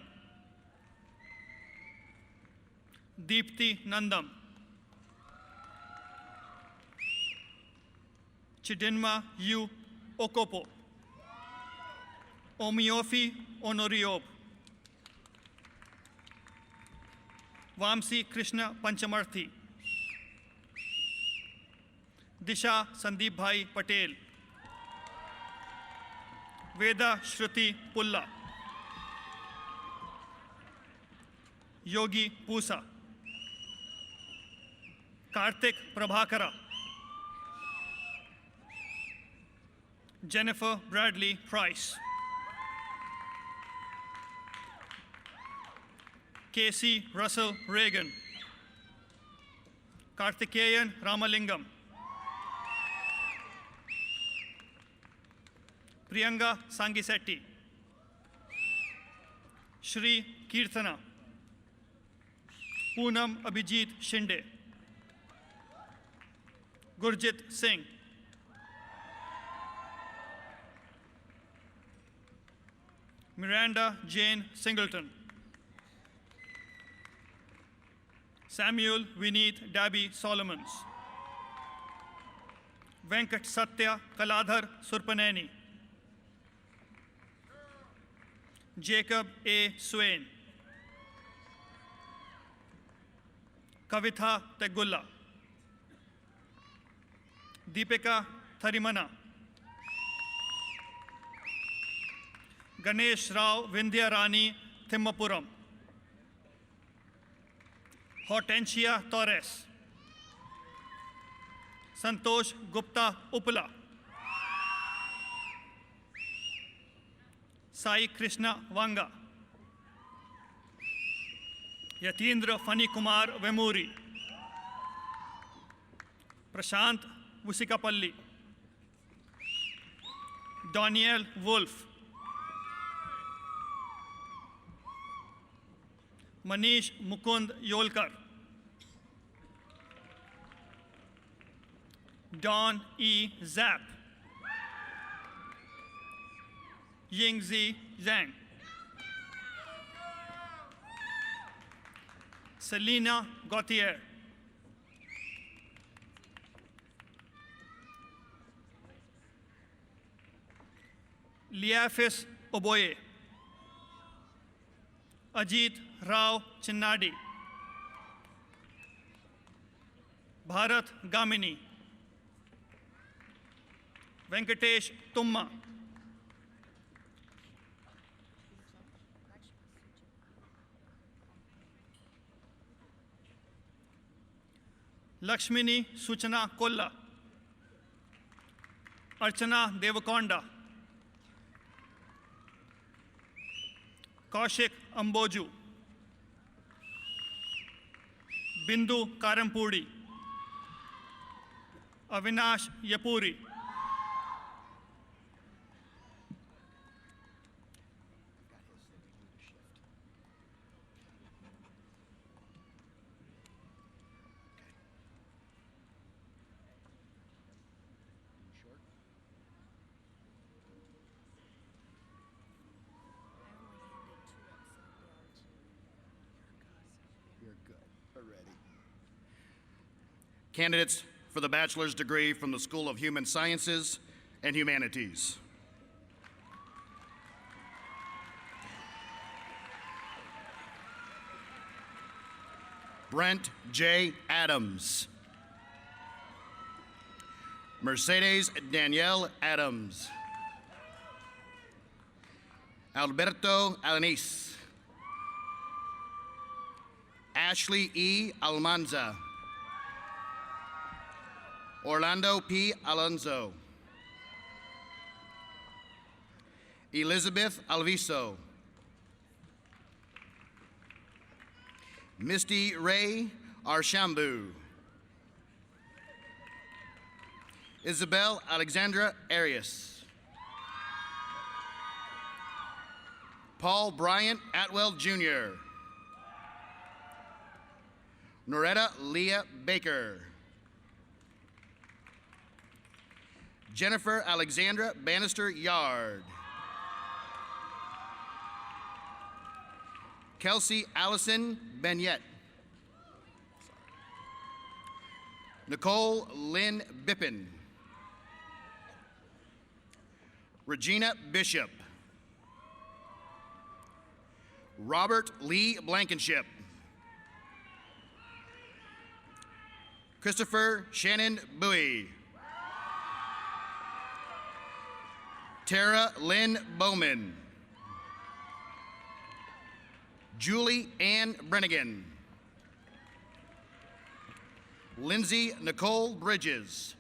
Deepthi Nandam, Chidinma U. Okopo, Omiofi Onoriob, Vamsi Krishna Panchamarthi, Disha Sandeep Bhai Patel, Veda Shruti Pulla, Yogi Pusa, Karthik Prabhakara, Jennifer Bradley Price, Casey Russell Reagan, Karthikeyan Ramalingam, Priyanka Sangisetti, Shri Kirtana, Poonam Abhijit Shinde, Gurjit Singh, Miranda Jane Singleton, Samuel Vineet Dabby Solomons, Venkat Satya Kaladhar Surpaneni, Jacob A. Swain, Kavitha Tegulla, Deepika Tharimana, Ganesh Rao Vindhyarani Thimmapuram, Hortensia Torres, Santosh Gupta Uppala, Sai Krishna Vanga, Yatindra Fani Kumar Vemuri, Prashant Vusikapalli, Daniel Wolf, Manish Mukund Yolkar, Don E. Zapp, Yingzi Zhang, Selena Gauthier, Liafis Oboye, Ajit Rao Chinnadi, Bharat Gamini, Venkatesh Tumma, Lakshmini Suchana Kolla, Archana Devakonda, Kaushik Amboju, Bindu Karampudi, Avinash Yapuri, Candidates for the bachelor's degree from the School of Human Sciences and Humanities. Brent J. Adams. Mercedes Danielle Adams. Alberto Alanis. Ashley E. Almanza. Orlando P. Alonso. Elizabeth Alviso. Misty Ray Arshambu. Isabel Alexandra Arias. Paul Bryant Atwell Jr. Noretta Leah Baker. Jennifer Alexandra Bannister Yard. Kelsey Allison Benyette. Nicole Lynn Bippin. Regina Bishop. Robert Lee Blankenship. Christopher Shannon Bowie. Tara Lynn Bowman. Julie Ann Brennigan. Lindsay Nicole Bridges.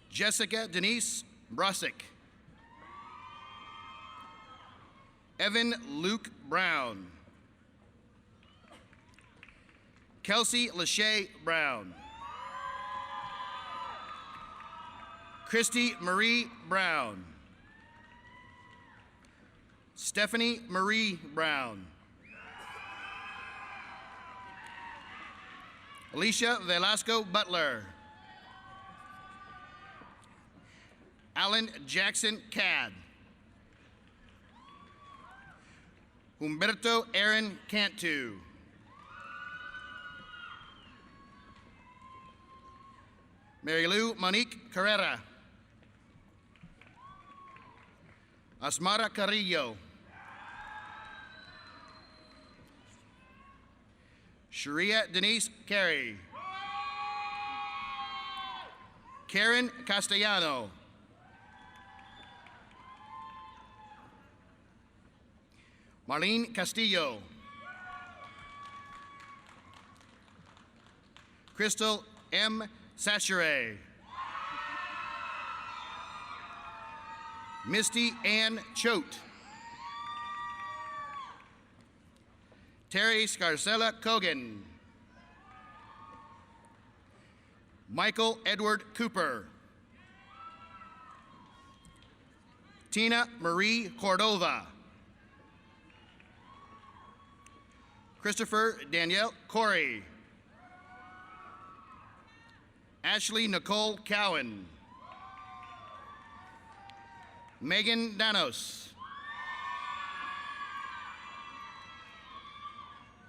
Jessica Denise Brosick. Evan Luke Brown. Kelsey Lachey Brown. Christy Marie Brown. Stephanie Marie Brown. Alicia Velasco Butler. Alan Jackson Cad. Humberto Aaron Cantu. Mary Lou Monique Carrera. Asmara Carrillo. Sharia Denise Carey. Karen Castellano. Marlene Castillo. Crystal M. Sachere. Misty Ann Choate. Terry Scarcella Cogan. Michael Edward Cooper. Tina Marie Cordova. Christopher Danielle Corey. Ashley Nicole Cowan. Megan Danos.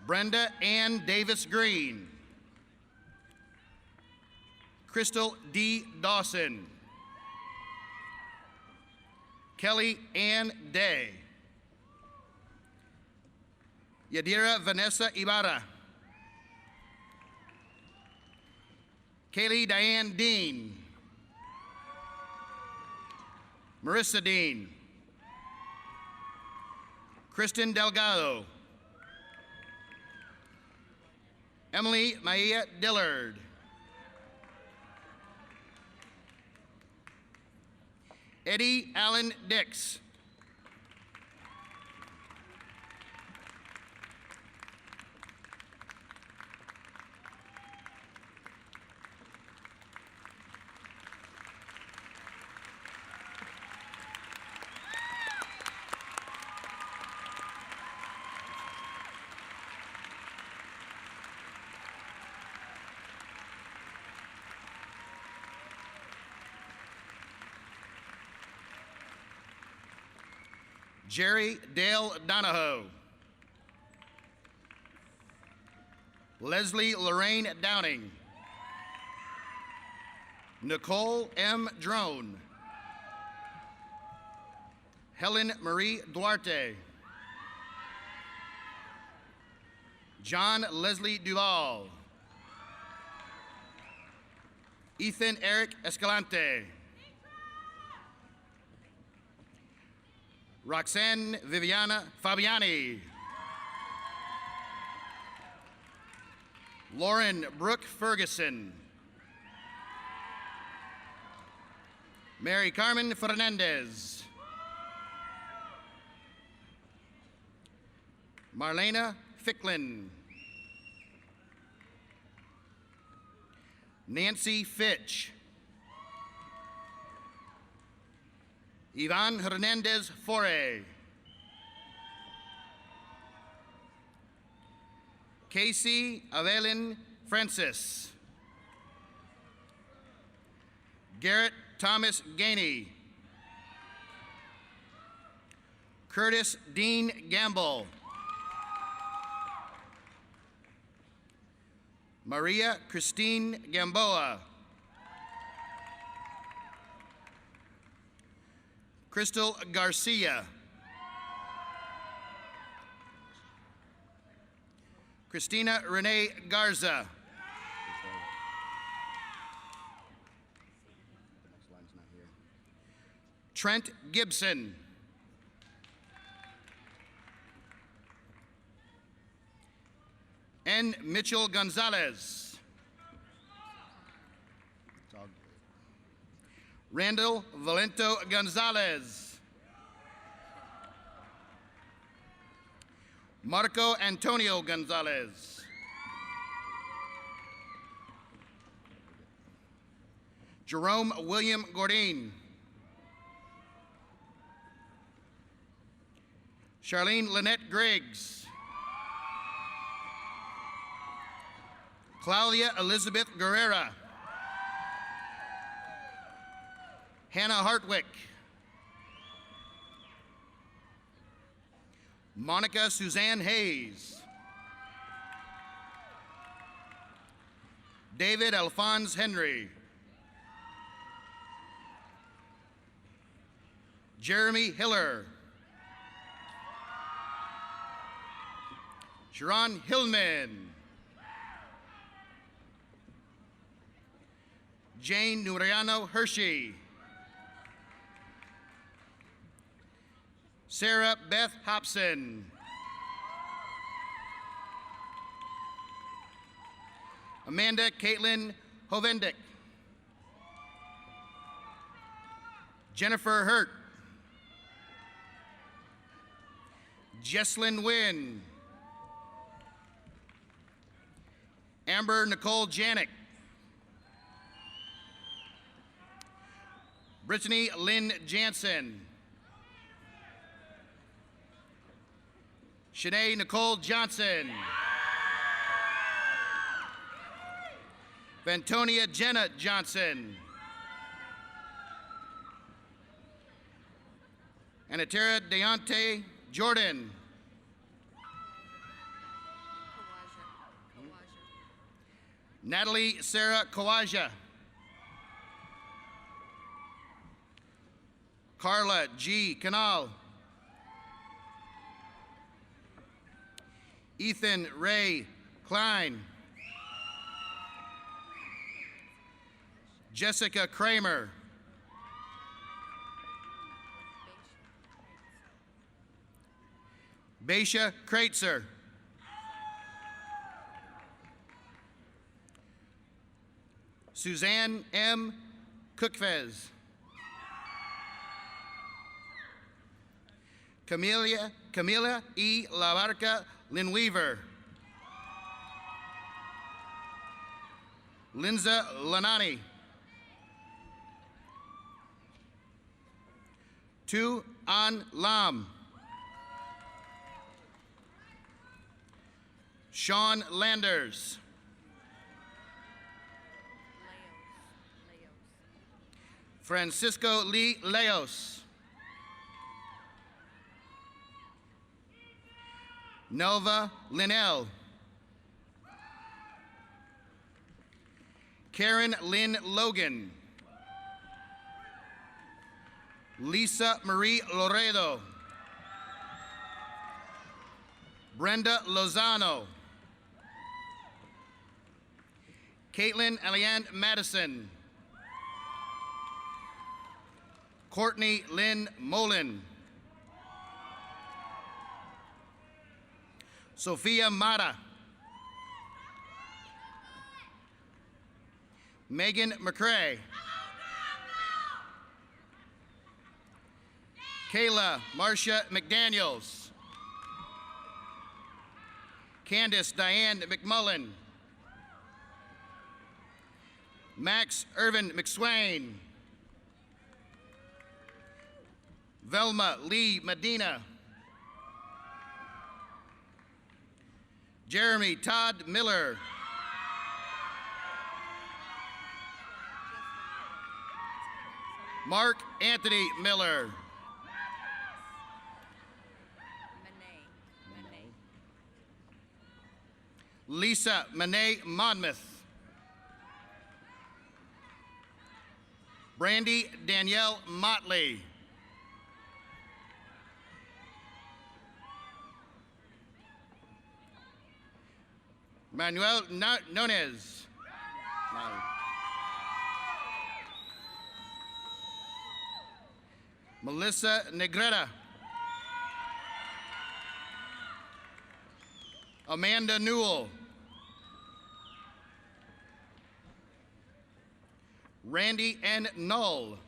Brenda Ann Davis Green. Crystal D. Dawson. Kelly Ann Day. Yadira Vanessa Ibarra. Kaylee Diane Dean. Marissa Dean. Kristen Delgado. Emily Maia Dillard. Eddie Allen Dix. Jerry Dale Donahoe. Leslie Lorraine Downing. Nicole M. Drone. Helen Marie Duarte. John Leslie Duval. Ethan Eric Escalante. Roxanne Viviana Fabiani. Lauren Brooke Ferguson. Mary Carmen Fernandez. Marlena Ficklin. Nancy Fitch. Ivan Hernandez Foray. Casey Avelin Francis. Garrett Thomas Gainey. Curtis Dean Gamble. Maria Christine Gamboa. Crystal Garcia. Christina Renee Garza. Trent Gibson. N. Mitchell Gonzalez. Randall Valento Gonzalez. Marco Antonio Gonzalez. Jerome William Gordine. Charlene Lynette Griggs. Claudia Elizabeth Guerrera. Hannah Hartwick. Monica Suzanne Hayes. David Alphonse Henry. Jeremy Hiller. Sharon Hillman. Jane Nuriano Hershey. Sarah Beth Hobson. Amanda Caitlin Hovendick. Jennifer Hurt. Jesslyn Wynn. Amber Nicole Janik. Brittany Lynn Jansen. Shanae Nicole Johnson. Vantonia Jenna Johnson. Anatara Deontay Jordan. Natalie Sarah Kawaja. Carla G. Canal. Ethan Ray Klein. Jessica Kramer. Baisha Kreitzer. Suzanne M. Cookfez. Camila E. Labarca Linweaver. Linza Lanani. Tu An Lam. Sean Landers. Francisco Lee Leos. Nova Linnell. Karen Lynn Logan. Lisa Marie Loredo. Brenda Lozano. Caitlin Eliane Madison. Courtney Lynn Molin. Sophia Mata. Megan McCrae. Kayla Marcia McDaniels. Candace Diane McMullen. Max Irvin McSwain. Velma Lee Medina. Jeremy Todd Miller. Mark Anthony Miller. Lisa Monet Monmouth. Brandy Danielle Motley. Manuel Nunez. Melissa Negreta. Amanda Newell. Randy N. Null.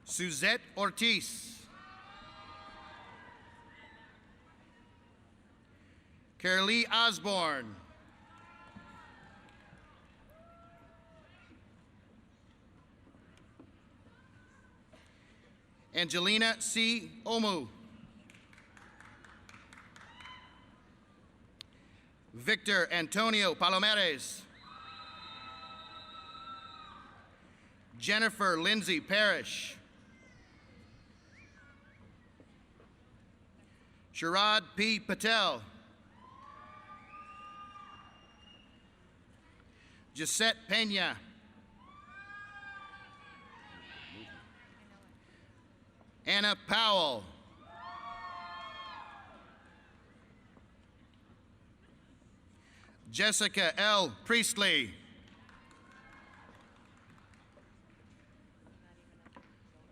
Suzette Ortiz. Carolee Osborne. Angelina C. Omu. Victor Antonio Palomares. Jennifer Lindsay Parrish. Sharad P. Patel. Gisette Pena. Anna Powell. Jessica L. Priestley.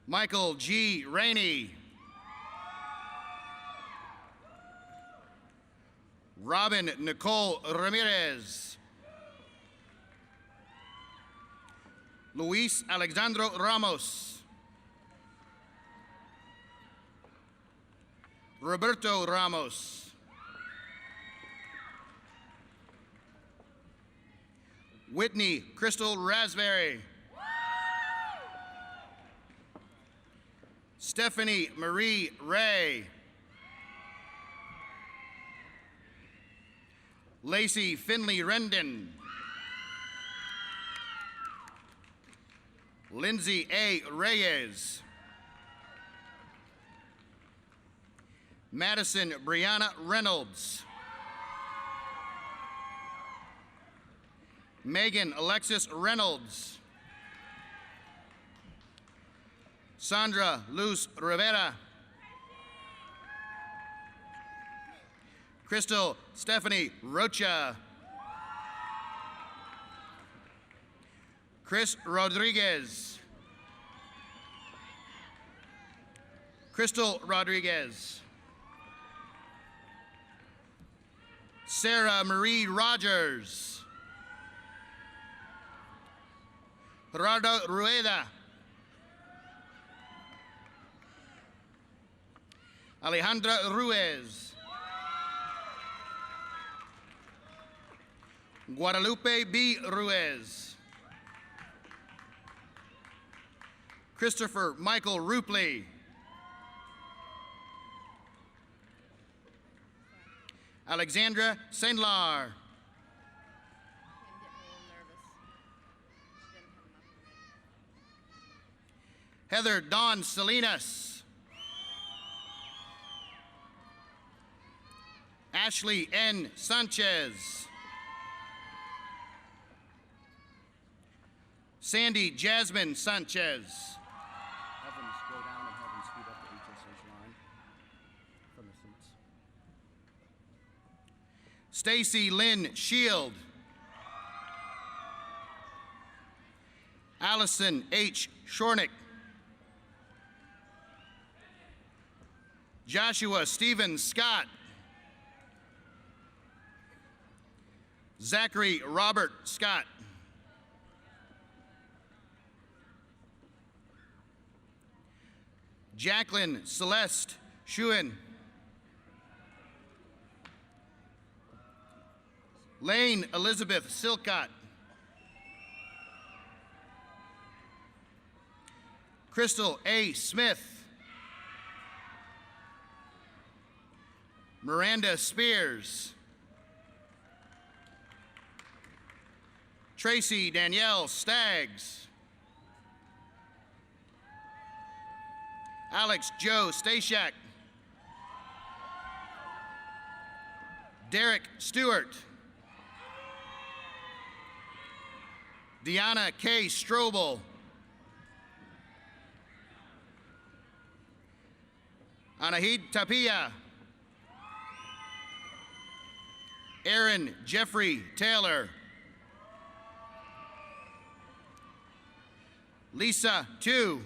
Michael G. Rainey. Robin Nicole Ramirez. Luis Alexandro Ramos. Roberto Ramos. Whitney Crystal Raspberry. Stephanie Marie Ray. Lacey Finley Rendon. Lindsay A. Reyes. Madison Brianna Reynolds. Megan Alexis Reynolds. Sandra Luz Rivera. Crystal Stephanie Rocha. Chris Rodriguez. Crystal Rodriguez. Sarah Marie Rogers. Gerardo Rueda. Alejandra Ruiz. Guadalupe B. Ruiz. Christopher Michael Rupley. Alexandra Saint-Lar. Heather Dawn Salinas. Ashley N. Sanchez. Sandy Jasmine Sanchez. Have them scroll down and have them speed up the HSH line from the seats. Stacy Lynn Shield. Allison H. Shornick. Joshua Stephen Scott. Zachary Robert Scott. Jacqueline Celeste Schuin. Lane Elizabeth Silcott. Crystal A. Smith. Miranda Spears. Tracy Danielle Staggs. Alex Joe Stashak. Derek Stewart. Deanna K. Strobel. Anahid Tapia. Aaron Jeffrey Taylor. Lisa Tu.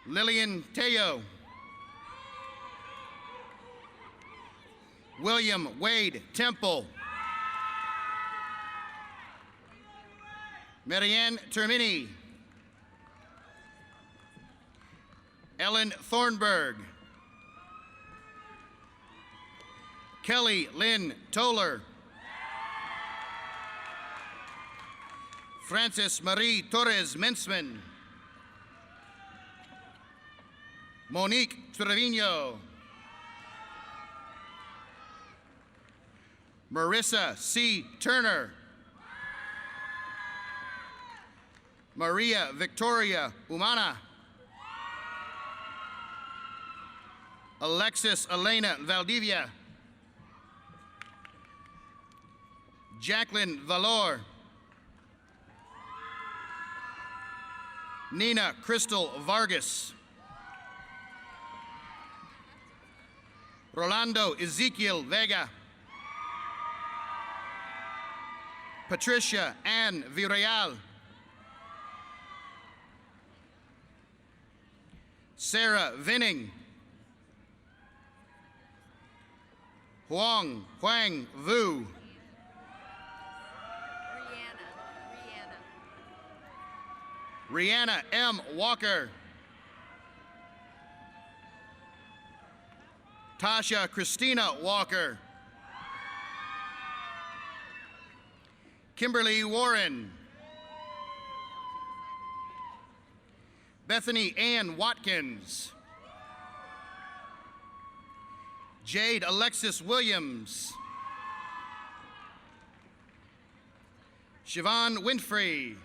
Lillian Teo. William Wade Temple. Marianne Termini. Ellen Thornburg. Kelly Lynn Toller. Frances Marie Torres Mensman. Monique Trevino. Marissa C. Turner. Maria Victoria Umana. Alexis Elena Valdivia. Jacqueline Valor. Nina Crystal Vargas. Rolando Ezekiel Vega. Patricia Ann Villarreal. Sarah Vinning. Huang Huang Vu. Rihanna M. Walker. Tasha Christina Walker. Kimberly Warren. Bethany Ann Watkins. Jade Alexis Williams. Siobhan Winfrey.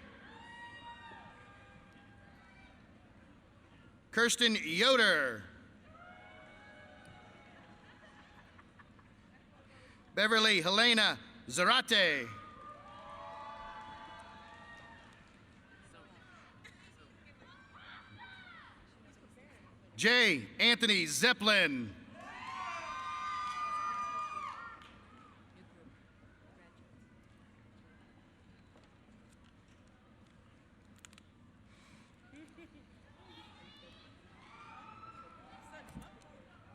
Kirsten Yoder. Beverly Helena Zarate. J. Anthony Zeppelin.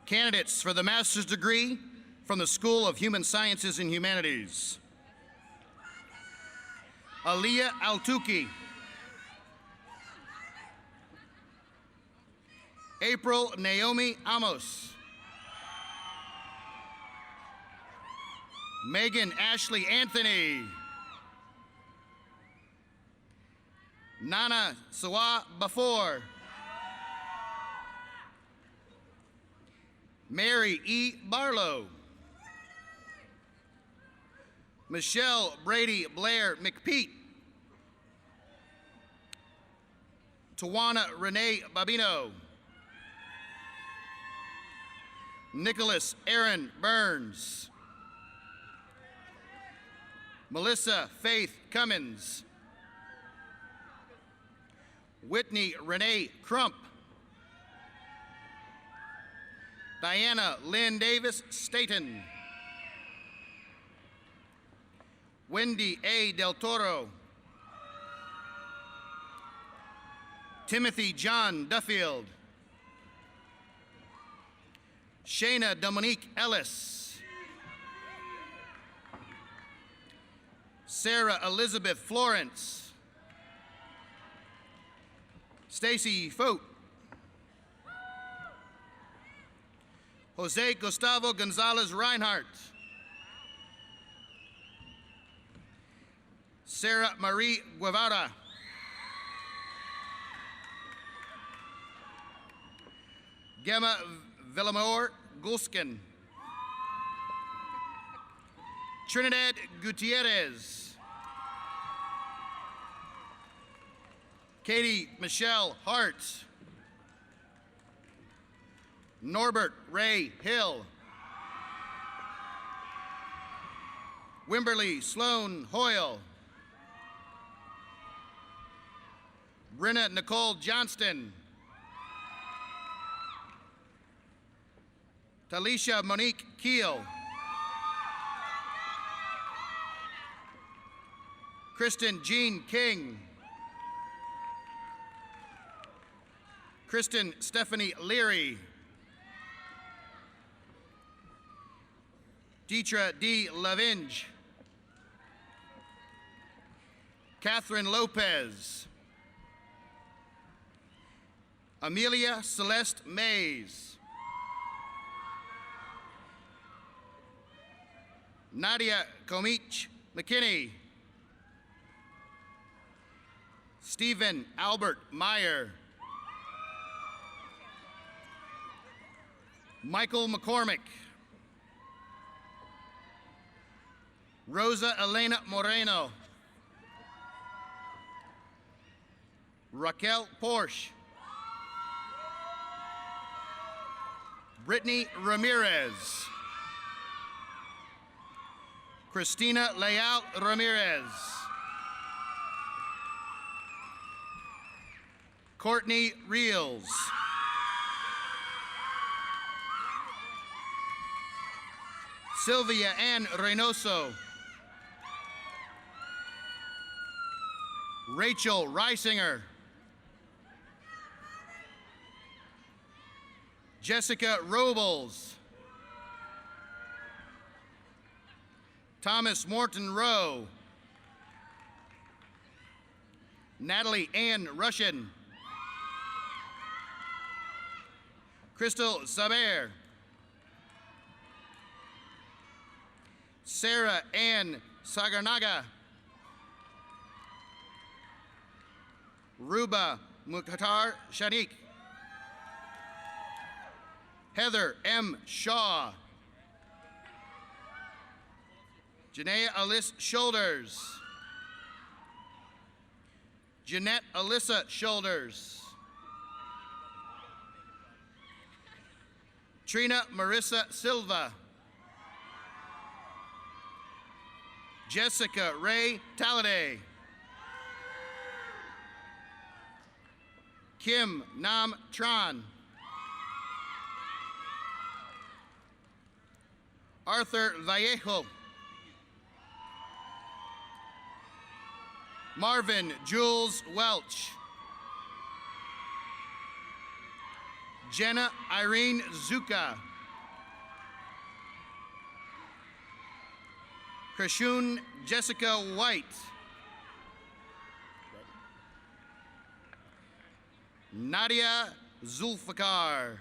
Candidates for the master's degree from the School of Human Sciences and Humanities. Aliyah Altuki. April Naomi Amos. Megan Ashley Anthony. Nana Sawa Bafor. Mary E. Barlow. Michelle Brady Blair McPeak. Tawana Renee Babino. Nicholas Aaron Burns. Melissa Faith Cummins. Whitney Renee Crump. Diana Lynn Davis Staten. Wendy A. Del Toro. Timothy John Duffield. Shayna Dominique Ellis. Sarah Elizabeth Florence. Stacy Fote. Jose Gustavo Gonzalez Reinhardt. Sarah Marie Guevara. Gemma Villamor Gulskin. Trinidad Gutierrez. Katie Michelle Hart. Norbert Ray Hill. Wimberly Sloan Hoyle. Brenna Nicole Johnston. Talisha Monique Keel. Kristen Jean King. Kristen Stephanie Leary. Deetra D. Lavinge. Catherine Lopez. Amelia Celeste Mays. Nadia Komich McKinney. Stephen Albert Meyer. Michael McCormick. Rosa Elena Moreno. Raquel Porsche. Brittany Ramirez. Christina Leal Ramirez. Courtney Reels. Sylvia Ann Reynoso. Rachel Reisinger. Jessica Robles. Thomas Morton Rowe, Natalie Ann Russian, Crystal Saber, Sarah Ann Sagarnaga, Ruba Mukhtar Shanik, Heather M. Shaw, Janaea Alyssa Shoulders, Jeanette Alyssa Shoulders, Trina Marissa Silva, Jessica Ray Talladay, Kim Nam Tran, Arthur Vallejo, Marvin Jules Welch, Jenna Irene Zuka, Krishun Jessica White, Nadia Zulfikar,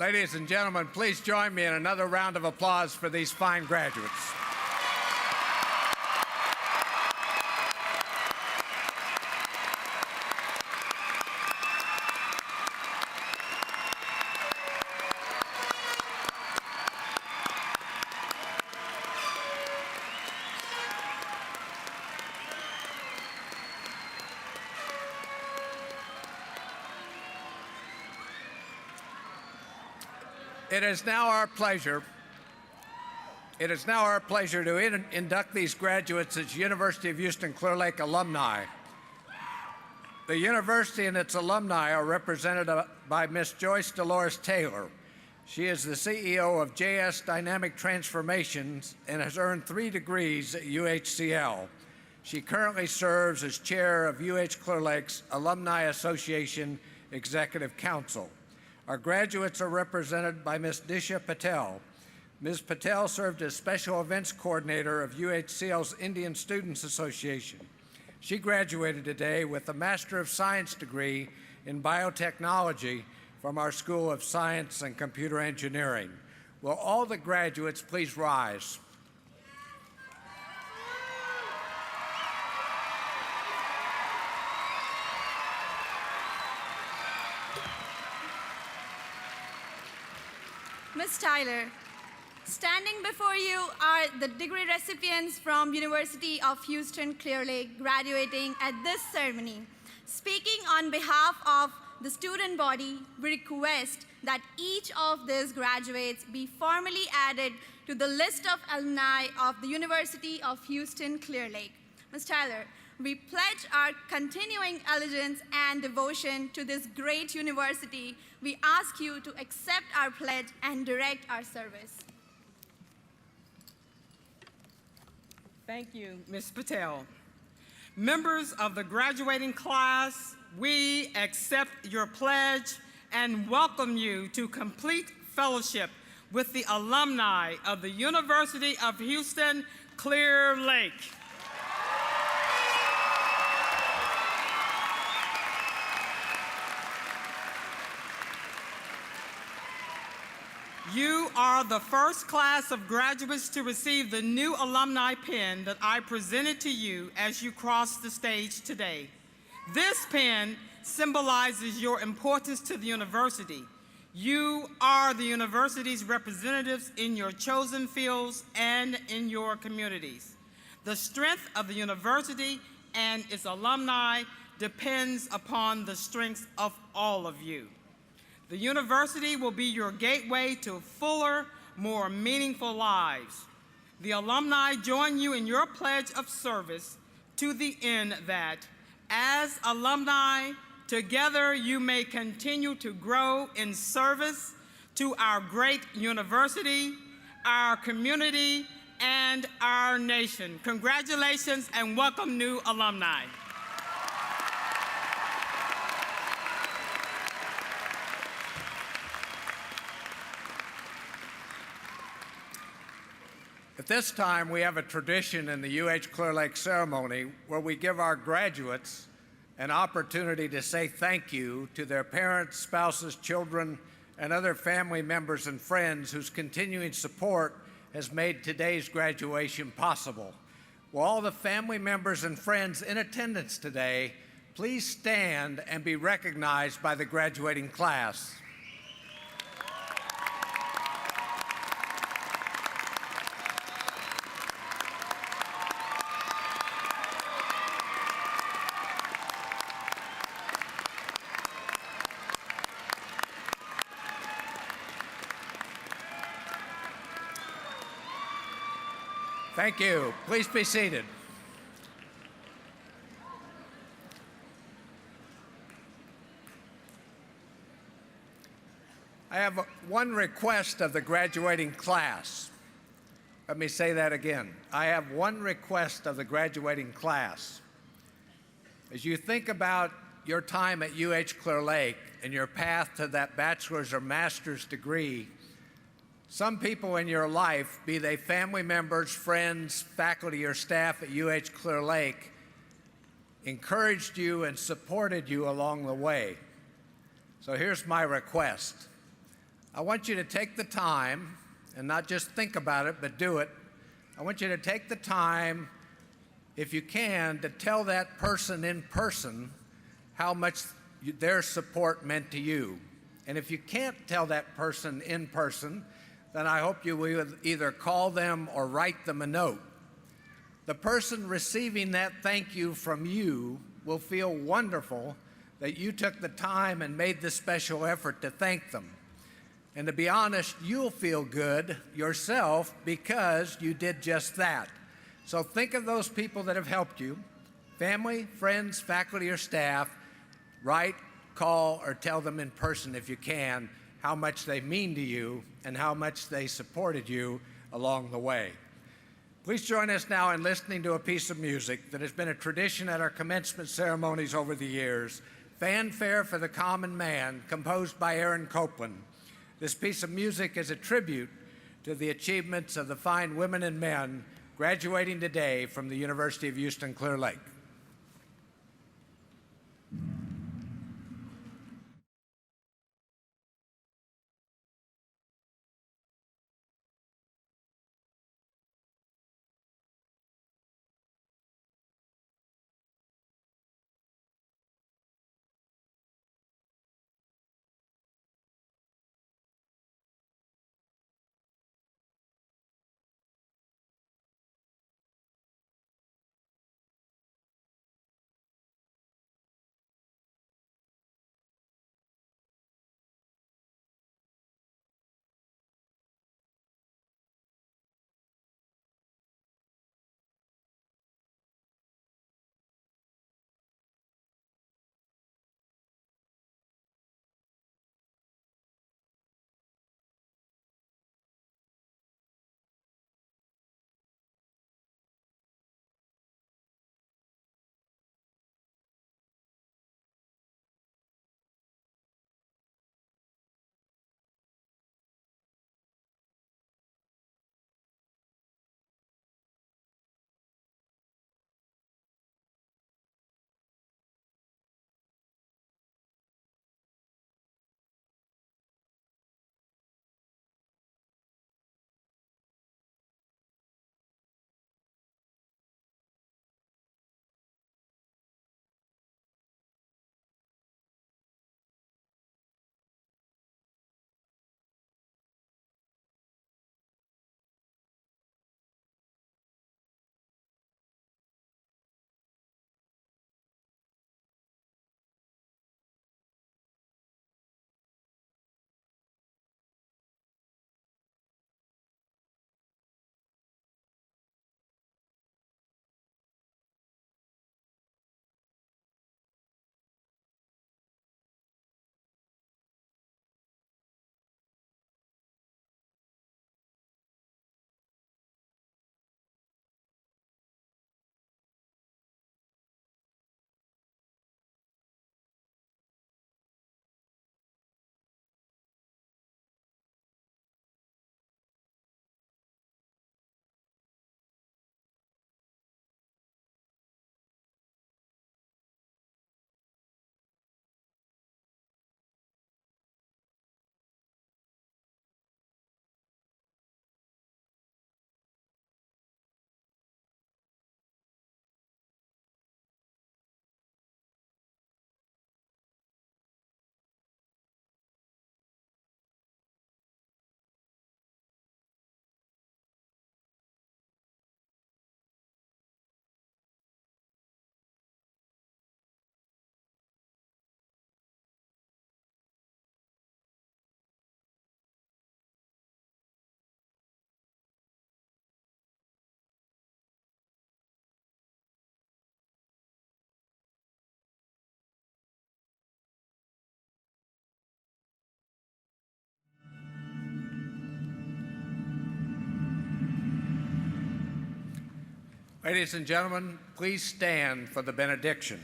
Ladies and gentlemen, please join me in another round of applause for these fine graduates. It is now our pleasure to induct these graduates as University of Houston Clear Lake alumni. The university and its alumni are represented by Ms. Joyce Dolores Taylor. She is the CEO of JS Dynamic Transformations and has earned 3 degrees at UHCL. She currently serves as chair of UH Clear Lake's Alumni Association Executive Council. Our graduates are represented by Ms. Disha Patel. Ms. Patel served as Special Events Coordinator of UHCL's Indian Students Association. She graduated today with a Master of Science degree in Biotechnology from our School of Science and Computer Engineering. Will all the graduates please rise? Ms. Tyler, standing before you are the degree recipients from University of Houston Clear Lake graduating at this ceremony. Speaking on behalf of the student body, we request that each of these graduates be formally added to the list of alumni of the University of Houston Clear Lake. Ms. Tyler, we pledge our continuing allegiance and devotion to this great university. We ask you to accept our pledge and direct our service. Thank you, Ms. Patel. Members of the graduating class, we accept your pledge and welcome you to complete fellowship with the alumni of the University of Houston Clear Lake. You are the first class of graduates to receive the new alumni pin that I presented to you as you crossed the stage today. This pin symbolizes your importance to the university. You are the university's representatives in your chosen fields and in your communities. The strength of the university and its alumni depends upon the strengths of all of you. The university will be your gateway to fuller, more meaningful lives. The alumni join you in your pledge of service to the end that, as alumni, together you may continue to grow in service to our great university, our community, and our nation. Congratulations and welcome new alumni. At this time, we have a tradition in the UH Clear Lake ceremony where we give our graduates an opportunity to say thank you to their parents, spouses, children, and other family members and friends whose continuing support has made today's graduation possible. Will all the family members and friends in attendance today please stand and be recognized by the graduating class? Thank you. Please be seated. I have one request of the graduating class. Let me say that again. I have one request of the graduating class. As you think about your time at UH Clear Lake and your path to that bachelor's or master's degree, some people in your life, be they family members, friends, faculty, or staff at UH Clear Lake, encouraged you and supported you along the way. So here's my request. I want you to take the time, and not just think about it, but do it. I want you to take the time, if you can, to tell that person in person how much their support meant to you. And if you can't tell that person in person, then I hope you will either call them or write them a note. The person receiving that thank you from you will feel wonderful that you took the time and made the special effort to thank them. And to be honest, you'll feel good yourself because you did just that. So think of those people that have helped you, family, friends, faculty, or staff. Write, call, or tell them in person if you can how much they mean to you and how much they supported you along the way. Please join us now in listening to a piece of music that has been a tradition at our commencement ceremonies over the years, Fanfare for the Common Man, composed by Aaron Copeland. This piece of music is a tribute to the achievements of the fine women and men graduating today from the University of Houston Clear Lake. Ladies and gentlemen, please stand for the benediction.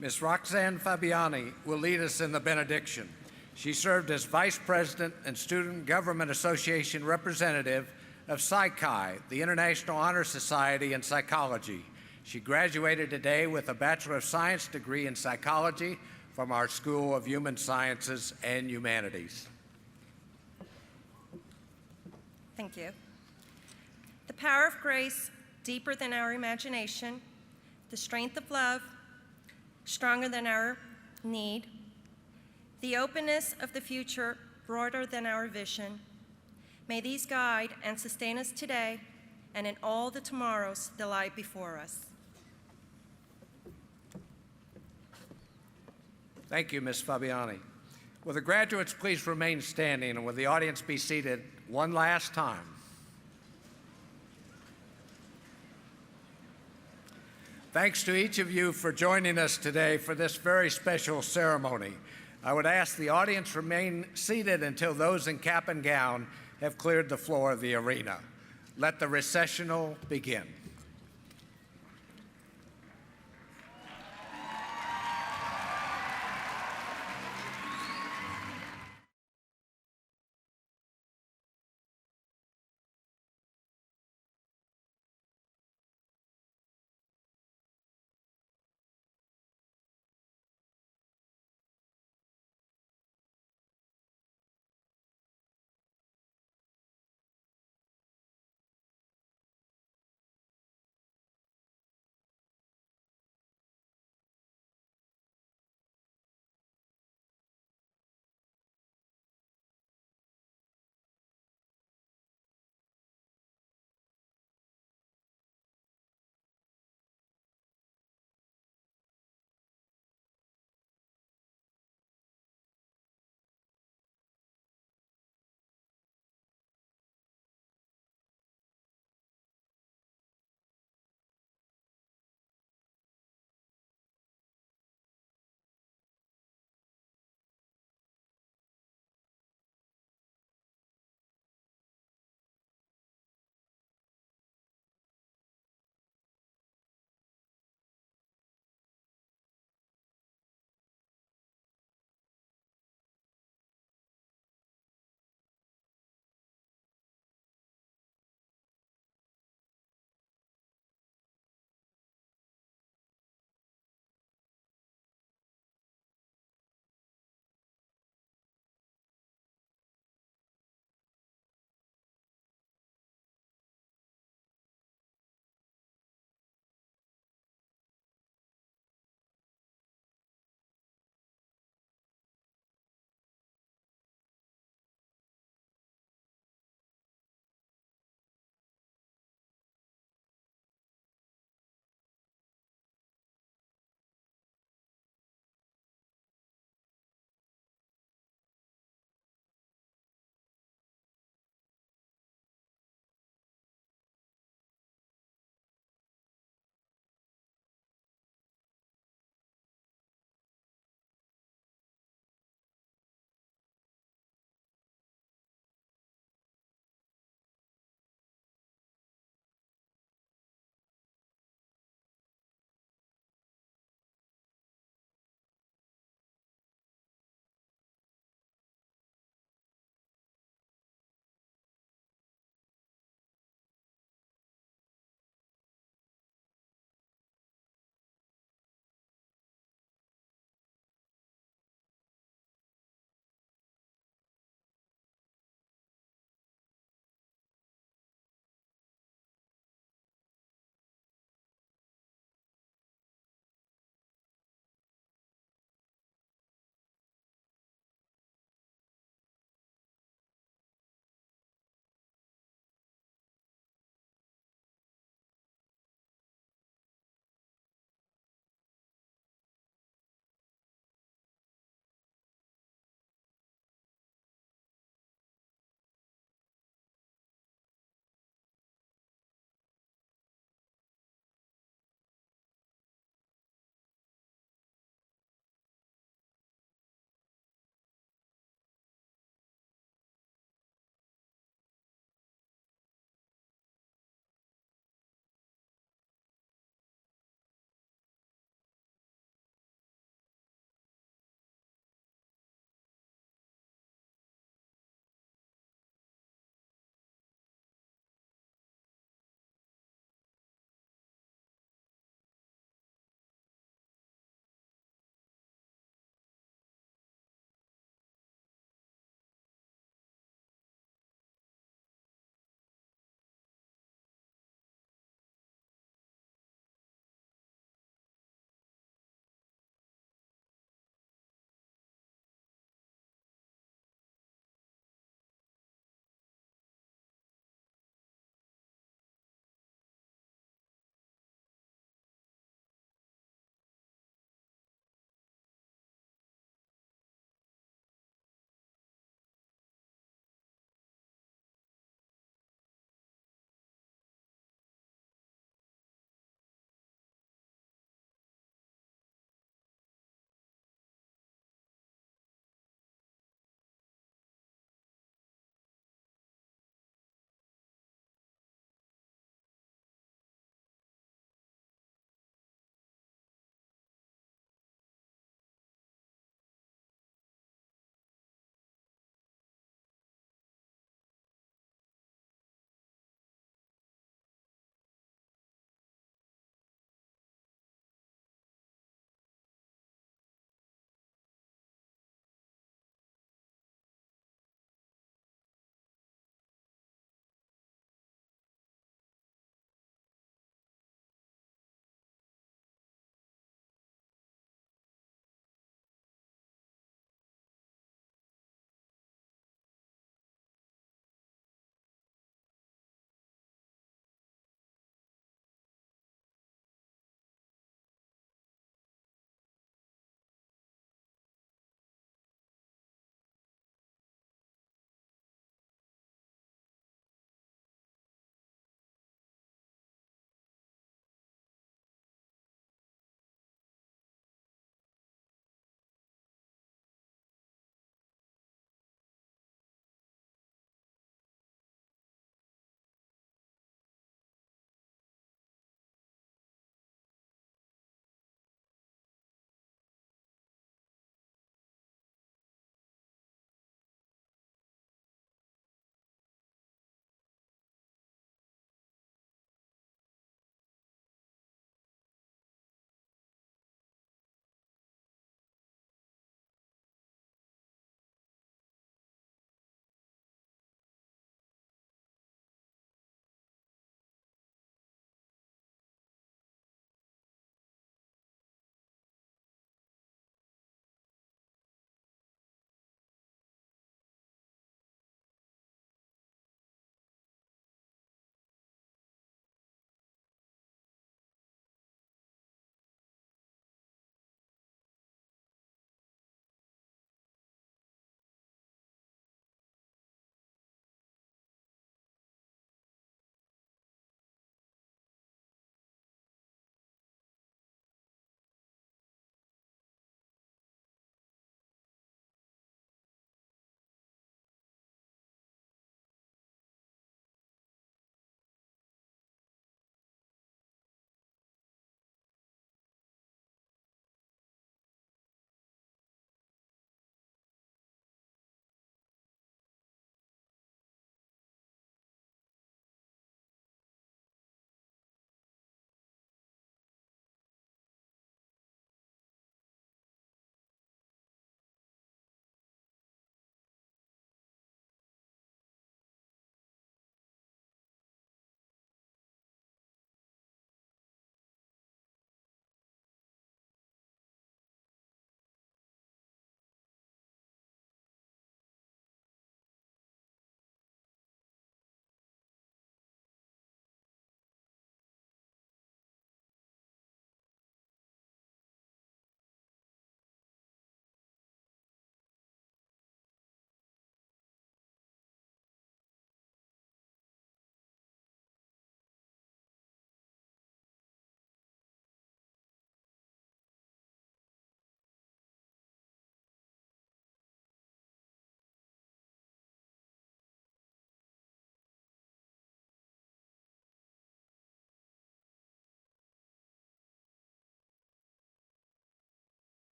Ms. Roxanne Fabiani will lead us in the benediction. She served as Vice President and Student Government Association representative of Psychi, the International Honor Society in Psychology. She graduated today with a Bachelor of Science degree in Psychology from our School of Human Sciences and Humanities. Thank you. The power of grace, deeper than our imagination, the strength of love, stronger than our need, the openness of the future, broader than our vision. May these guide and sustain us today and in all the tomorrows that lie before us. Thank you, Ms. Fabiani. Will the graduates please remain standing, and will the audience be seated one last time? Thanks to each of you for joining us today for this very special ceremony. I would ask the audience remain seated until those in cap and gown have cleared the floor of the arena. Let the recessional begin.